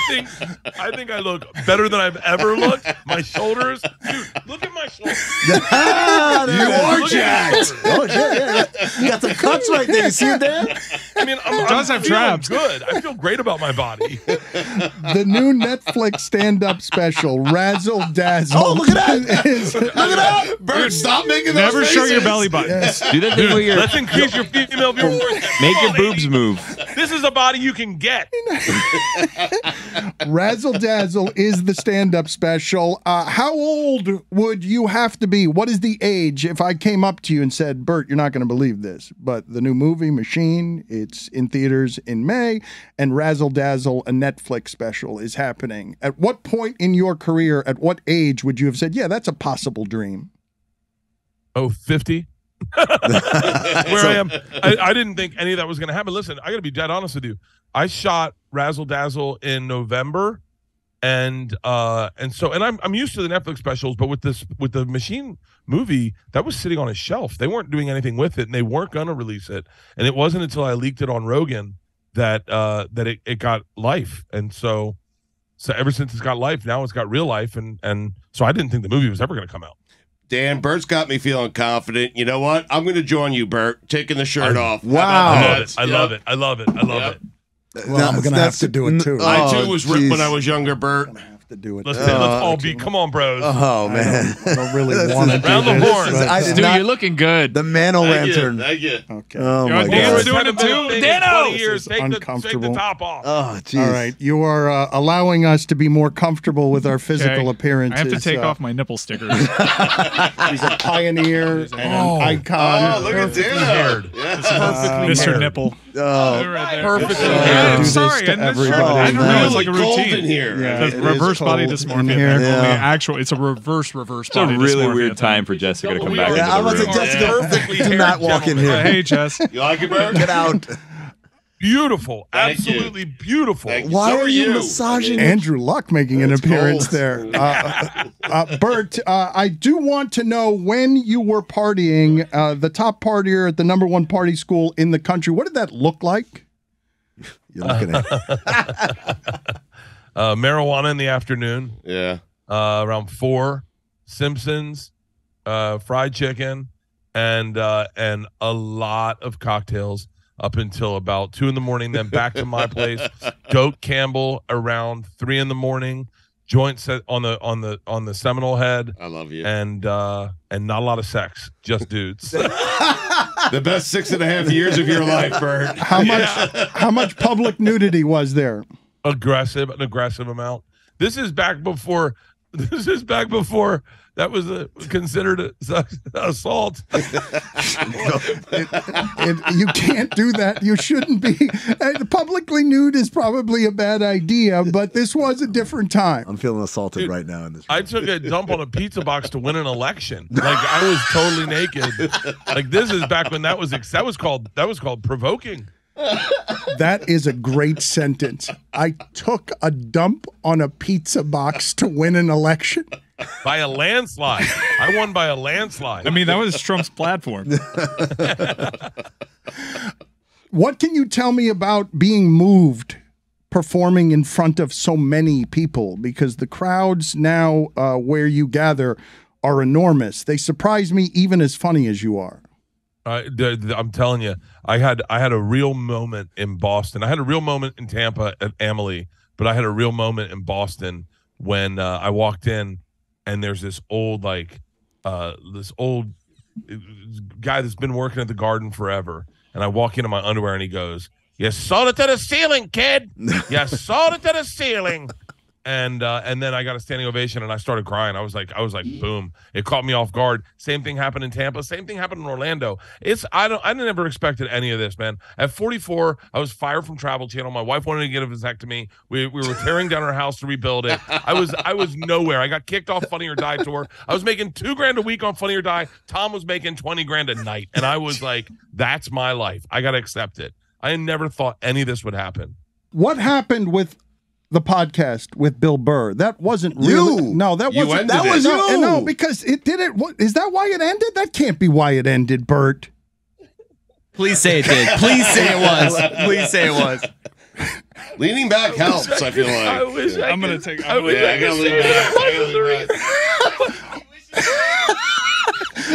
think I look better than I've ever looked. My shoulders, dude, look at my shoulders. You are jacked. Oh, yeah. You got some cuts right there. You see it there? I mean, I'm feeling traps. good. I feel great about my body. The new Netflix stand-up special, Razzle Dazzle. Oh, look at that. Look at that. Bert, stop making those Never show faces. your belly button. Yes. Do that thing where you're Let's increase your female viewers. make your boobs move. This is a body you can get. Razzle Dazzle is the stand-up special. How old would you have to be? What is the age if I came up to you and said, "Bert, you're not going to believe this, but the new movie Machine, it's in theaters in May, and Razzle Dazzle, a Netflix special, is happening." At what point in your career, at what age would you have said, "Yeah, that's a possible dream"? Oh, 50? Where I am. I didn't think any of that was going to happen. Listen, I got to be dead honest with you. I shot Razzle Dazzle in November, and I'm used to the Netflix specials, but with the Machine movie, that was sitting on a shelf. They weren't doing anything with it, and they weren't going to release it. And it wasn't until I leaked it on Rogan that it got life. And so ever since it's got life, now it's got real life, and so I didn't think the movie was ever going to come out. Dan, Bert's got me feeling confident. You know what? I'm going to join you, Bert, taking the shirt off. Wow. I love it. I love it. Well, I'm going to have to do it too. I too was ripped when I was younger, Bert. To do it. Let's all be. Come on, bros. Oh, man. I don't really want to do Round the this, horn. but- I did Dude, not. you're looking good. The Mano Lantern. Thank you. Okay. Oh, my Dan's God. doing it too. Dano! This is Take the uncomfortable. top off. Oh, jeez. All right, you are allowing us to be more comfortable with our physical Okay. appearances. I have to take off my nipple stickers. He's a pioneer and an icon. Oh, look at Perfectly Dano. haired. Yeah. Mr. Nipple. Oh, Right there. Perfectly Do haired. this sorry, to and this everybody. shirt, I don't know. It's like a Really cold routine. in here. Yeah, It's it reverse is body cold in dysmorphia. here. Only Yeah. it's a reverse It's a body really dysmorphia weird thing. time for Jessica to come We back are- into yeah, I the was room. like, Jessica, Perfectly do not haired walk in gentleman. here. Hey, Jess. You like it, Bert? Get out. Beautiful. Thank you. Absolutely beautiful. Thank Why So are you you. massaging? Andrew Luck making an It's appearance cold. there. Bert, I do want to know when you were partying, the top partier at the #1 party school in the country. What did that look like? You're looking at Marijuana in the afternoon, Yeah. around 4. Simpsons, fried chicken, and a lot of cocktails up until about 2 in. Then back to my place. Goat Campbell around 3 in. Joint set on the Seminole Head. I love you. And not a lot of sex, just dudes. The best 6.5 years of your life, Bert. How much public nudity was there? An aggressive amount. This is back before that was considered assault. You can't do that. You shouldn't be. Publicly nude is probably a bad idea, but this was a different time. I'm feeling assaulted right now in this. I took a dump on a pizza box to win an election. Like I was totally naked. Like this is back when that was called provoking. That is a great sentence. I took a dump on a pizza box to win an election. By a landslide. I won by a landslide. I mean, that was Trump's platform. What can you tell me about being moved performing in front of so many people? Because the crowds now where you gather are enormous. They surprise me even as funny as you are. I'm telling you, I had a real moment in Boston. I had a real moment in Tampa at Emily, but I had a real moment in Boston when I walked in. And there's this old guy that's been working at the Garden forever. And I walk into my underwear and he goes, "You sold it to the ceiling, kid. You sold it to the ceiling." And then I got a standing ovation and I started crying. I was like, boom. It caught me off guard. Same thing happened in Tampa. Same thing happened in Orlando. I never expected any of this, man. At 44, I was fired from Travel Channel. My wife wanted to get a vasectomy. We were tearing down our house to rebuild it. I was nowhere. I got kicked off Funny or Die tour. I was making $2,000 a week on Funny or Die. Tom was making $20,000 a night. And I was like, that's my life. I got to accept it. I never thought any of this would happen. What happened with the podcast with Bill Burr? That wasn't really. You. No, that wasn't. ended it. No, because it didn't. What is that? Why it ended? That can't be why it ended, Bert. Please say it did. Please say it was. Please say it was. Leaning back helps, I feel I like. wish I'm gonna take. Yeah, I gotta lean back. I gotta lean back.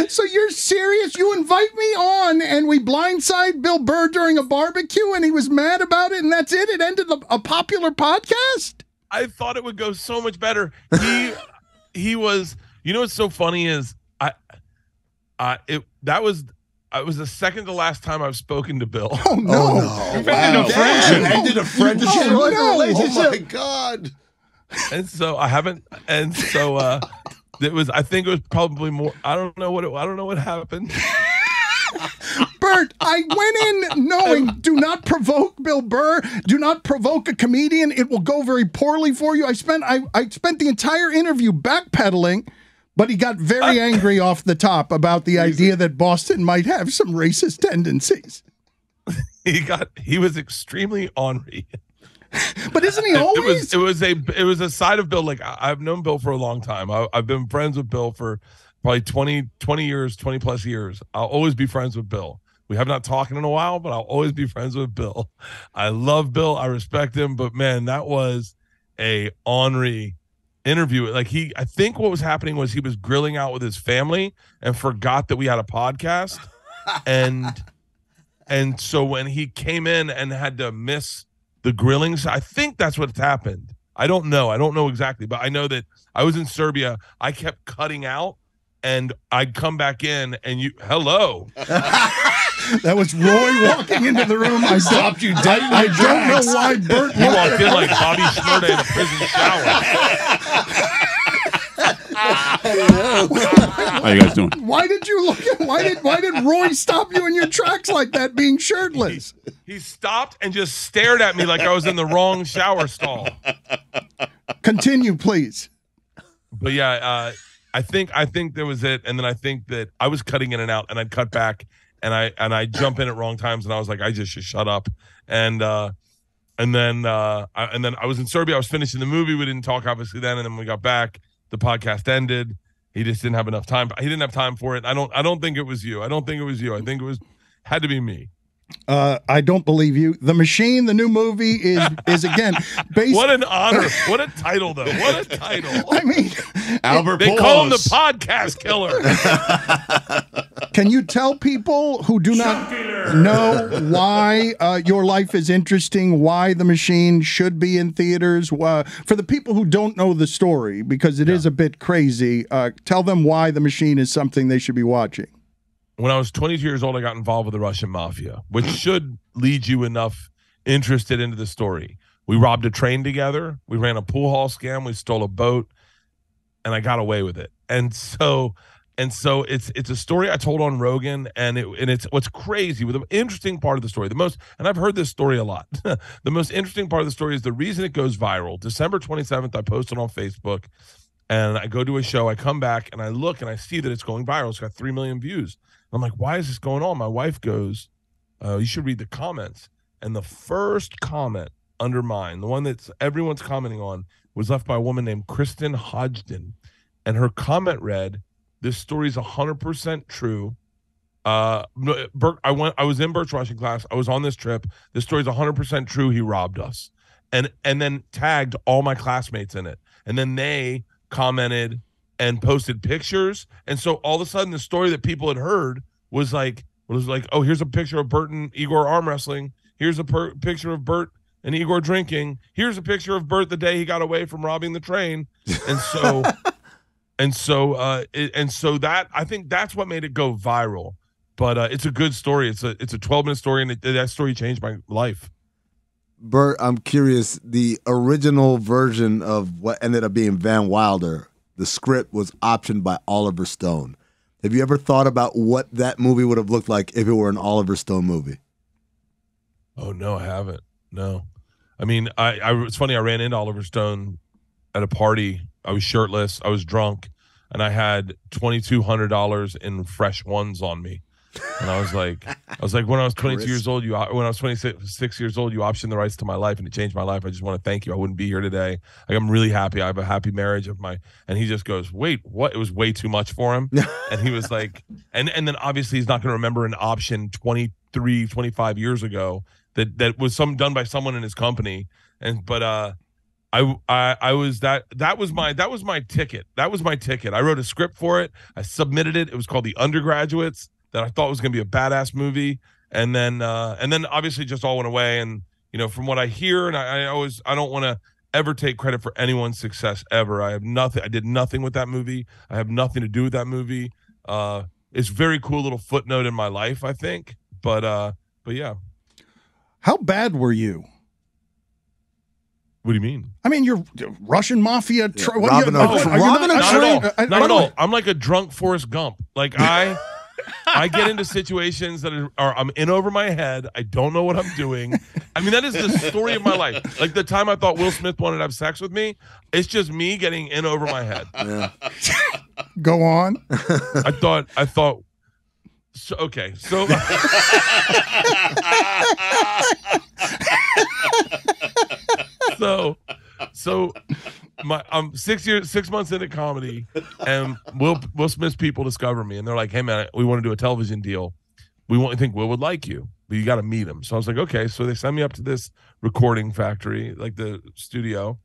So you're serious? You invite me on, and we blindside Bill Burr during a barbecue, and he was mad about it, and that's it. It ended a popular podcast. I thought it would go so much better. He was. You know what's so funny is it was the second to last time I've spoken to Bill. Oh no! Wow. friendship. Ended a friendship. Oh, no. Oh my God. And so I haven't. And so it was. I think it was probably more. I don't know what happened. Bert, I went in knowing do not provoke Bill Burr, do not provoke a comedian. It will go very poorly for you. I spent the entire interview backpedaling, but he got very angry off the top about the idea that Boston might have some racist tendencies. He was extremely ornery. But isn't he always? It was a side of Bill. Like I've known Bill for a long time. I've been friends with Bill for probably 20 years, 20 plus years. I'll always be friends with Bill. We have not talked in a while, but I'll always be friends with Bill. I love Bill. I respect him. But man, that was a ornery interview. Like I think what was happening was he was grilling out with his family and forgot that we had a podcast. And so when he came in and had to miss the grillings, I think that's what's happened. I don't know exactly, but I know that I was in Serbia. I kept cutting out and I'd come back in and hello. That was Roy walking into the room. I stopped you dead. I don't know why Bert He walked in like Bobby Shmurda in a prison shower. How you guys doing? Why did you look at why did Roy stop you in your tracks like that being shirtless? He stopped and just stared at me like I was in the wrong shower stall. Continue, please. But yeah, I think there was it, and then I think that I was cutting in and out, and I'd cut back, and I jump in at wrong times, and I was like, I just should shut up. And then I was in Serbia. I was finishing the movie. We didn't talk obviously then, and then when we got back, the podcast ended. He just didn't have enough time. He didn't have time for it. I don't think it was you. I think it had to be me. I don't believe you. The Machine, the new movie, is again based. What an honor! What a title, though! What a title! I mean, Albert they Pujols. call him the podcast killer. Can you tell people who do not know why your life is interesting, why The Machine should be in theaters? For the people who don't know the story, because it is a bit crazy, tell them why The Machine is something they should be watching. When I was 22 years old, I got involved with the Russian mafia, which should lead you enough interested into the story. We robbed a train together. We ran a pool hall scam. We stole a boat, and I got away with it. And so it's a story I told on Rogan, and it's what's crazy with the interesting part of the story. And I've heard this story a lot. The most interesting part of the story is the reason it goes viral. December 27th, I posted on Facebook, and I go to a show. I come back and I look and I see that it's going viral. It's got 3 million views. I'm like, why is this going on? My wife goes, you should read the comments. And the first comment under mine, the one that everyone's commenting on, was left by a woman named Kristen Hodgson. And her comment read, this story is 100% true. Bert, I was in Bert's Russian class. I was on this trip. This story is 100% true. He robbed us. And then tagged all my classmates in it. And then they commented and posted pictures, and so all of a sudden the story that people had heard was like, oh, here's a picture of Bert and Igor arm wrestling. Here's a picture of Bert and Igor drinking. Here's a picture of Bert the day he got away from robbing the train. And so, and so that I think that's what made it go viral. But it's a good story. It's a 12-minute story, and that story changed my life. Bert, I'm curious. The original version of what ended up being Van Wilder, the script was optioned by Oliver Stone. Have you ever thought about what that movie would have looked like if it were an Oliver Stone movie? Oh, no, I haven't. No. I mean, it's funny. I ran into Oliver Stone at a party. I was shirtless. I was drunk. And I had $2,200 in fresh ones on me. And I was like, when I was 22 years old, when I was 26 years old, you optioned the rights to my life, and it changed my life. I just want to thank you. I wouldn't be here today. Like, I'm really happy. I have a happy marriage and he just goes, wait, what? It was way too much for him. And he was like, and then obviously he's not going to remember an option 23, 25 years ago that was done by someone in his company. But that was my ticket. That was my ticket. I wrote a script for it. I submitted it. It was called The Undergraduates, that I thought was going to be a badass movie. And then obviously just all went away. And, from what I hear, and I don't want to ever take credit for anyone's success ever. I did nothing with that movie. I have nothing to do with that movie. It's a very cool little footnote in my life, I think. But yeah. How bad were you? What do you mean? I mean, you're Russian mafia. Robbing a train. Not at all. I'm like a drunk Forrest Gump. Like I get into situations that I'm in over my head. I don't know what I'm doing. I mean, that is the story of my life. Like the time I thought Will Smith wanted to have sex with me, it's just me getting in over my head. Yeah. Go on. I thought. So, okay, so. I'm 6 months into comedy, and Will Smith's people discover me, and they're like, "Hey man, we want to do a television deal. We think Will would like you, but you got to meet him." So I was like, "Okay." So they send me up to this recording factory, like the studio,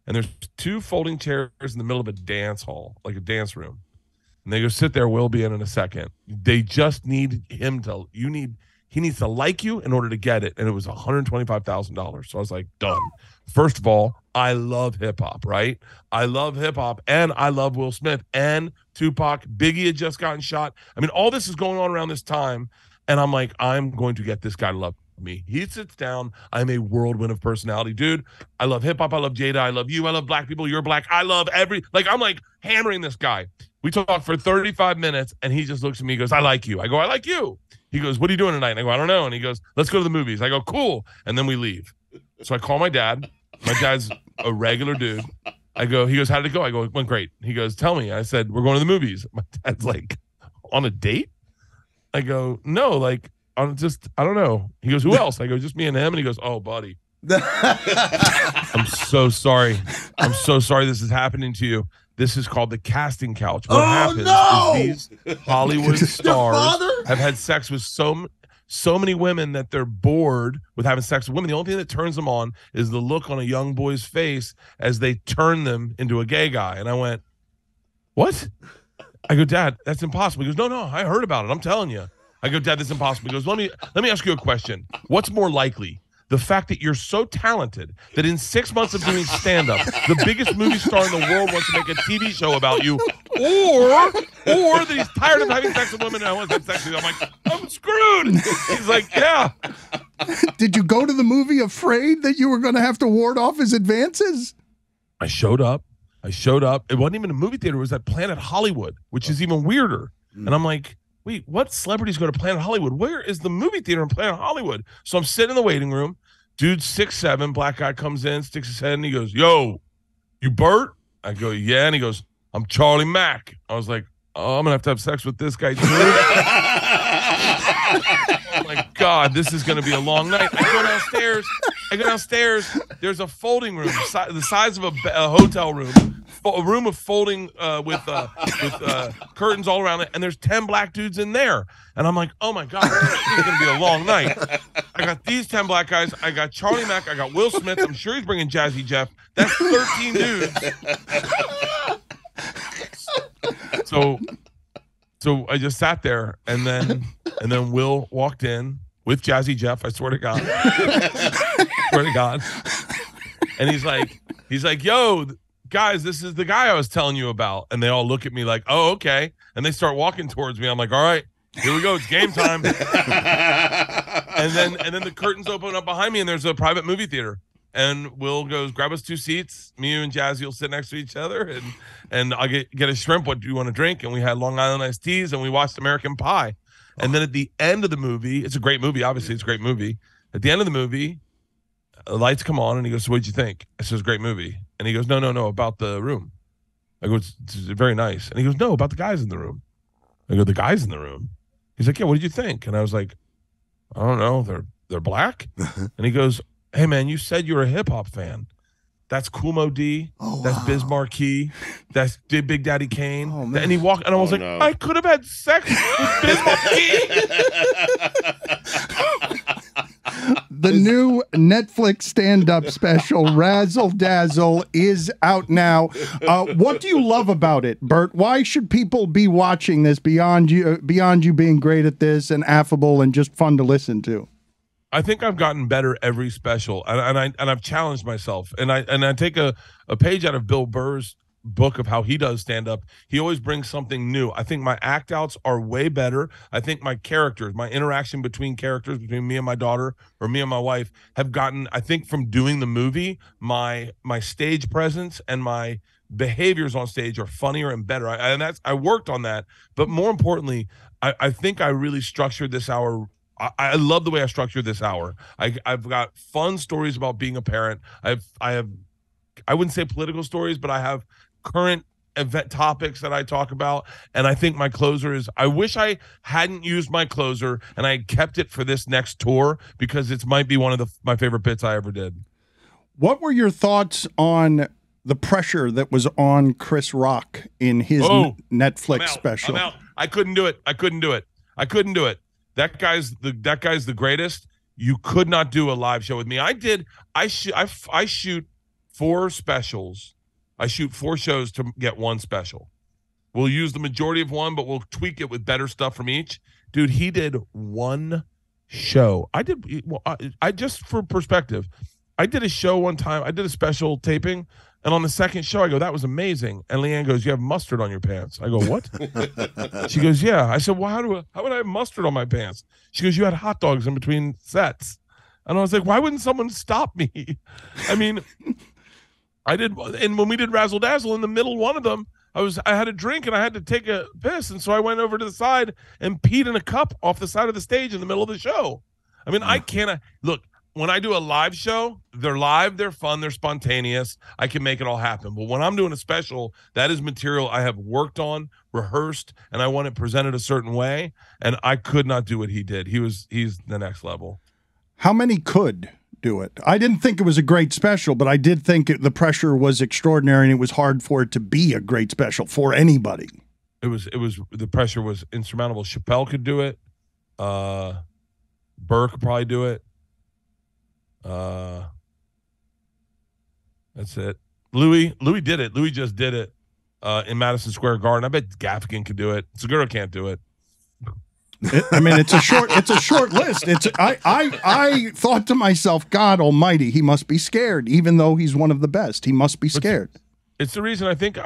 and there's 2 folding chairs in the middle of a dance hall, like a dance room, and they go, "Sit there. We'll be in a second." They just need him to. He needs to like you in order to get it, and it was $125,000. So I was like, done. First of all, I love hip hop, right? I love hip hop, and I love Will Smith and Tupac. Biggie had just gotten shot. I mean, all this is going on around this time, and I'm like, I'm going to get this guy to love me. He sits down. I'm a whirlwind of personality, dude. I love hip hop. I love Jada. I love you. I love black people. You're black. I love I'm like hammering this guy. We talk for 35 minutes, and he just looks at me. He goes, "I like you." I go, "I like you." He goes, "What are you doing tonight?" And I go, "I don't know." And he goes, "Let's go to the movies." I go, "Cool." And then we leave. So I call my dad. My dad's a regular dude. He goes, "How did it go?" I go, "It went great." He goes, "Tell me." I said, "We're going to the movies." My dad's like, "On a date?" I go, no, like, I don't know. He goes, who else? I go, just me and him. And he goes, oh, buddy. I'm so sorry. I'm so sorry this is happening to you. This is called the casting couch. What happens is these Hollywood stars have had sex with so many women that they're bored with having sex with women. The only thing that turns them on is the look on a young boy's face as they turn them into a gay guy. And I went, what? I go, Dad, that's impossible. He goes, no, I heard about it. I'm telling you. I go, Dad, that's impossible. He goes, let me ask you a question. What's more likely? The fact that you're so talented that in 6 months of doing stand-up, the biggest movie star in the world wants to make a TV show about you, or that he's tired of having sex with women and I want to have sex with you. I'm like, I'm screwed. He's like, yeah. Did you go to the movie afraid that you were going to have to ward off his advances? I showed up. It wasn't even a movie theater. It was at Planet Hollywood, which is even weirder. And I'm like, wait, what celebrities go to Planet Hollywood? Where is the movie theater in Planet Hollywood? So I'm sitting in the waiting room. Dude, 6'7", black guy comes in, sticks his head, and he goes, yo, you Bert? I go, yeah. And he goes, I'm Charlie Mack. I was like, oh, I'm going to have sex with this guy, too. Oh, my God, this is going to be a long night. I go downstairs. There's a folding room, the size of a hotel room, a room of folding with curtains all around it, and there's 10 black dudes in there. And I'm like, oh, my God, this is going to be a long night. I got these 10 black guys. I got Charlie Mack. I got Will Smith. I'm sure he's bringing Jazzy Jeff. That's 13 dudes. So I just sat there, and then Will walked in with Jazzy Jeff. I swear to God. And he's like, yo, guys, this is the guy I was telling you about. And they all look at me like, oh, okay. And they start walking towards me. I'm like, all right, here we go. It's game time. and then the curtains open up behind me, and there's a private movie theater. And Will goes, grab us 2 seats. Me, you, and Jazzy will sit next to each other, and I'll get a shrimp. What do you want to drink? And we had Long Island iced teas, and we watched American Pie. And then at the end of the movie, it's a great movie. Obviously, it's a great movie. At the end of the movie, the lights come on, and he goes, so what'd you think? I said, it's a great movie. And he goes, no, about the room. I go, it's very nice. And he goes, no, about the guys in the room. I go, the guys in the room? He's like, yeah, what did you think? And I was like, I don't know. They're black? And he goes, hey, man, you said you were a hip-hop fan. That's Kool Moe D. Oh, wow. That's Biz Markie. That's Big Daddy Kane. Oh, man. And he walked, and I was like, no. I could have had sex with Biz Markie. The new Netflix stand-up special, Razzle Dazzle, is out now. What do you love about it, Bert? Why should people be watching this beyond you being great at this and affable and just fun to listen to? I think I've gotten better every special, and I've challenged myself. And I take a page out of Bill Burr's book of how he does stand up. He always brings something new. I think my act outs are way better. I think my characters, my interaction between characters, between me and my daughter or me and my wife, have gotten, I think from doing the movie, my stage presence and my behaviors on stage are funnier and better. I worked on that. But more importantly, I think I really structured this hour. I love the way I structured this hour. I've got fun stories about being a parent. I wouldn't say political stories, but I have current event topics that I talk about. And I think my closer is, I wish I hadn't used my closer and I kept it for this next tour, because it might be one of my favorite bits I ever did. What were your thoughts on the pressure that was on Chris Rock in his Netflix special? I'm out. I couldn't do it. That guy's the greatest. You could not do a live show with me. I shoot 4 specials. I shoot 4 shows to get 1 special. We'll use the majority of one, but we'll tweak it with better stuff from each. Dude, he did 1 show. I just for perspective, I did a show one time. I did a special taping, and on the second show, I go, that was amazing. And Leanne goes, you have mustard on your pants. I go, what? She goes, yeah. I said, well, how would I have mustard on my pants? She goes, you had hot dogs in between sets. And I was like, why wouldn't someone stop me? I mean, I did. And when we did Razzle Dazzle, in the middle one of them, I had a drink and I had to take a piss. And so I went over to the side and peed in a cup off the side of the stage in the middle of the show. I mean, I can't look. when I do a live show, they're live, they're fun, they're spontaneous. I can make it all happen. But when I'm doing a special, that is material I have worked on, rehearsed, and I want it presented a certain way. And I could not do what he did. He's the next level. How many could do it? I didn't think it was a great special, but I did think the pressure was extraordinary, and it was hard for it to be a great special for anybody. It was the pressure was insurmountable. Chappelle could do it. Burr could probably do it. That's it. Louis did it. Louis just did it in Madison Square Garden. I bet Gaffigan could do it. Segura can't do it. It's a short list. I thought to myself, God Almighty, he must be scared, even though he's one of the best. He must be scared. It's the reason I think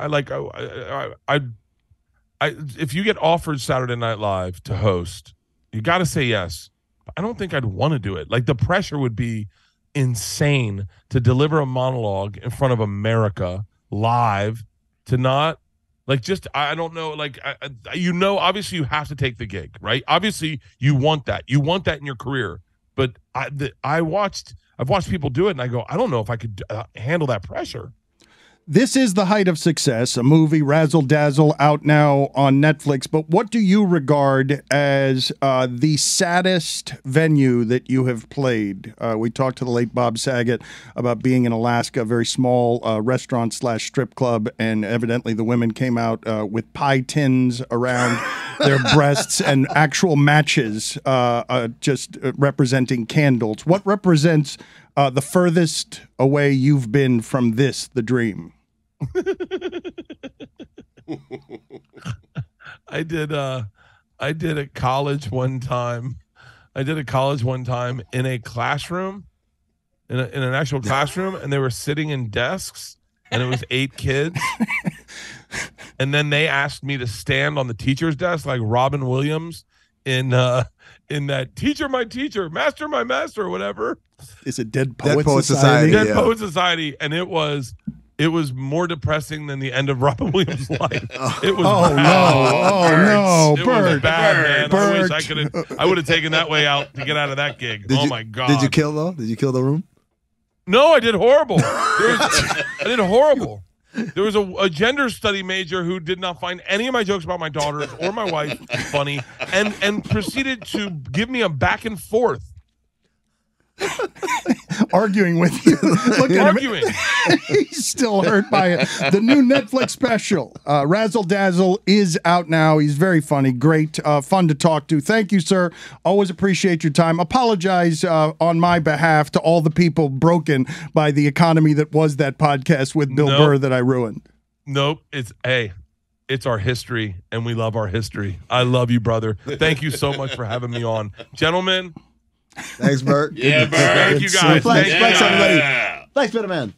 if you get offered Saturday Night Live to host, you got to say yes. I don't think I'd want to do it. Like, the pressure would be insane to deliver a monologue in front of America live, to not like, just, I don't know, like, obviously you have to take the gig, right? Obviously you want that. You want that in your career. But I've watched people do it, and I go, I don't know if I could handle that pressure. This is the height of success, a movie, Razzle Dazzle, out now on Netflix. But what do you regard as the saddest venue that you have played? We talked to the late Bob Saget about being in Alaska, a very small restaurant/strip club, and evidently the women came out with pie tins around their breasts and actual matches just representing candles. What represents the furthest away you've been from this, the dream? I did a college one time. In a classroom, in an actual classroom, and they were sitting in desks, and it was 8 kids. And then they asked me to stand on the teacher's desk like Robin Williams in that Teacher My Teacher, Master My Master, or whatever. Is it Dead Poet Society? Dead Poet Society, and it was more depressing than the end of Robin Williams' life. It was Bert, bad, man. Bert. I wish I would have taken that way out to get out of that gig. My God. Did you kill, though? Did you kill the room? No, I did horrible. I did horrible. There was a gender study major who did not find any of my jokes about my daughters or my wife funny, and proceeded to give me a back and forth. Arguing with you. Look at Arguing. him. He's still hurt by it. The new Netflix special, Razzle Dazzle, is out now. He's very funny, great, fun to talk to. Thank you, sir. Always appreciate your time. Apologize on my behalf to all the people broken by the economy that was that podcast with Bill Burr that I ruined. Nope. It's our history, and we love our history. I love you, brother. Thank you so much for having me on. Gentlemen. Thanks, Bert. Yeah, Bert. Thank you, guys. Thanks, everybody. Thanks, Better Man.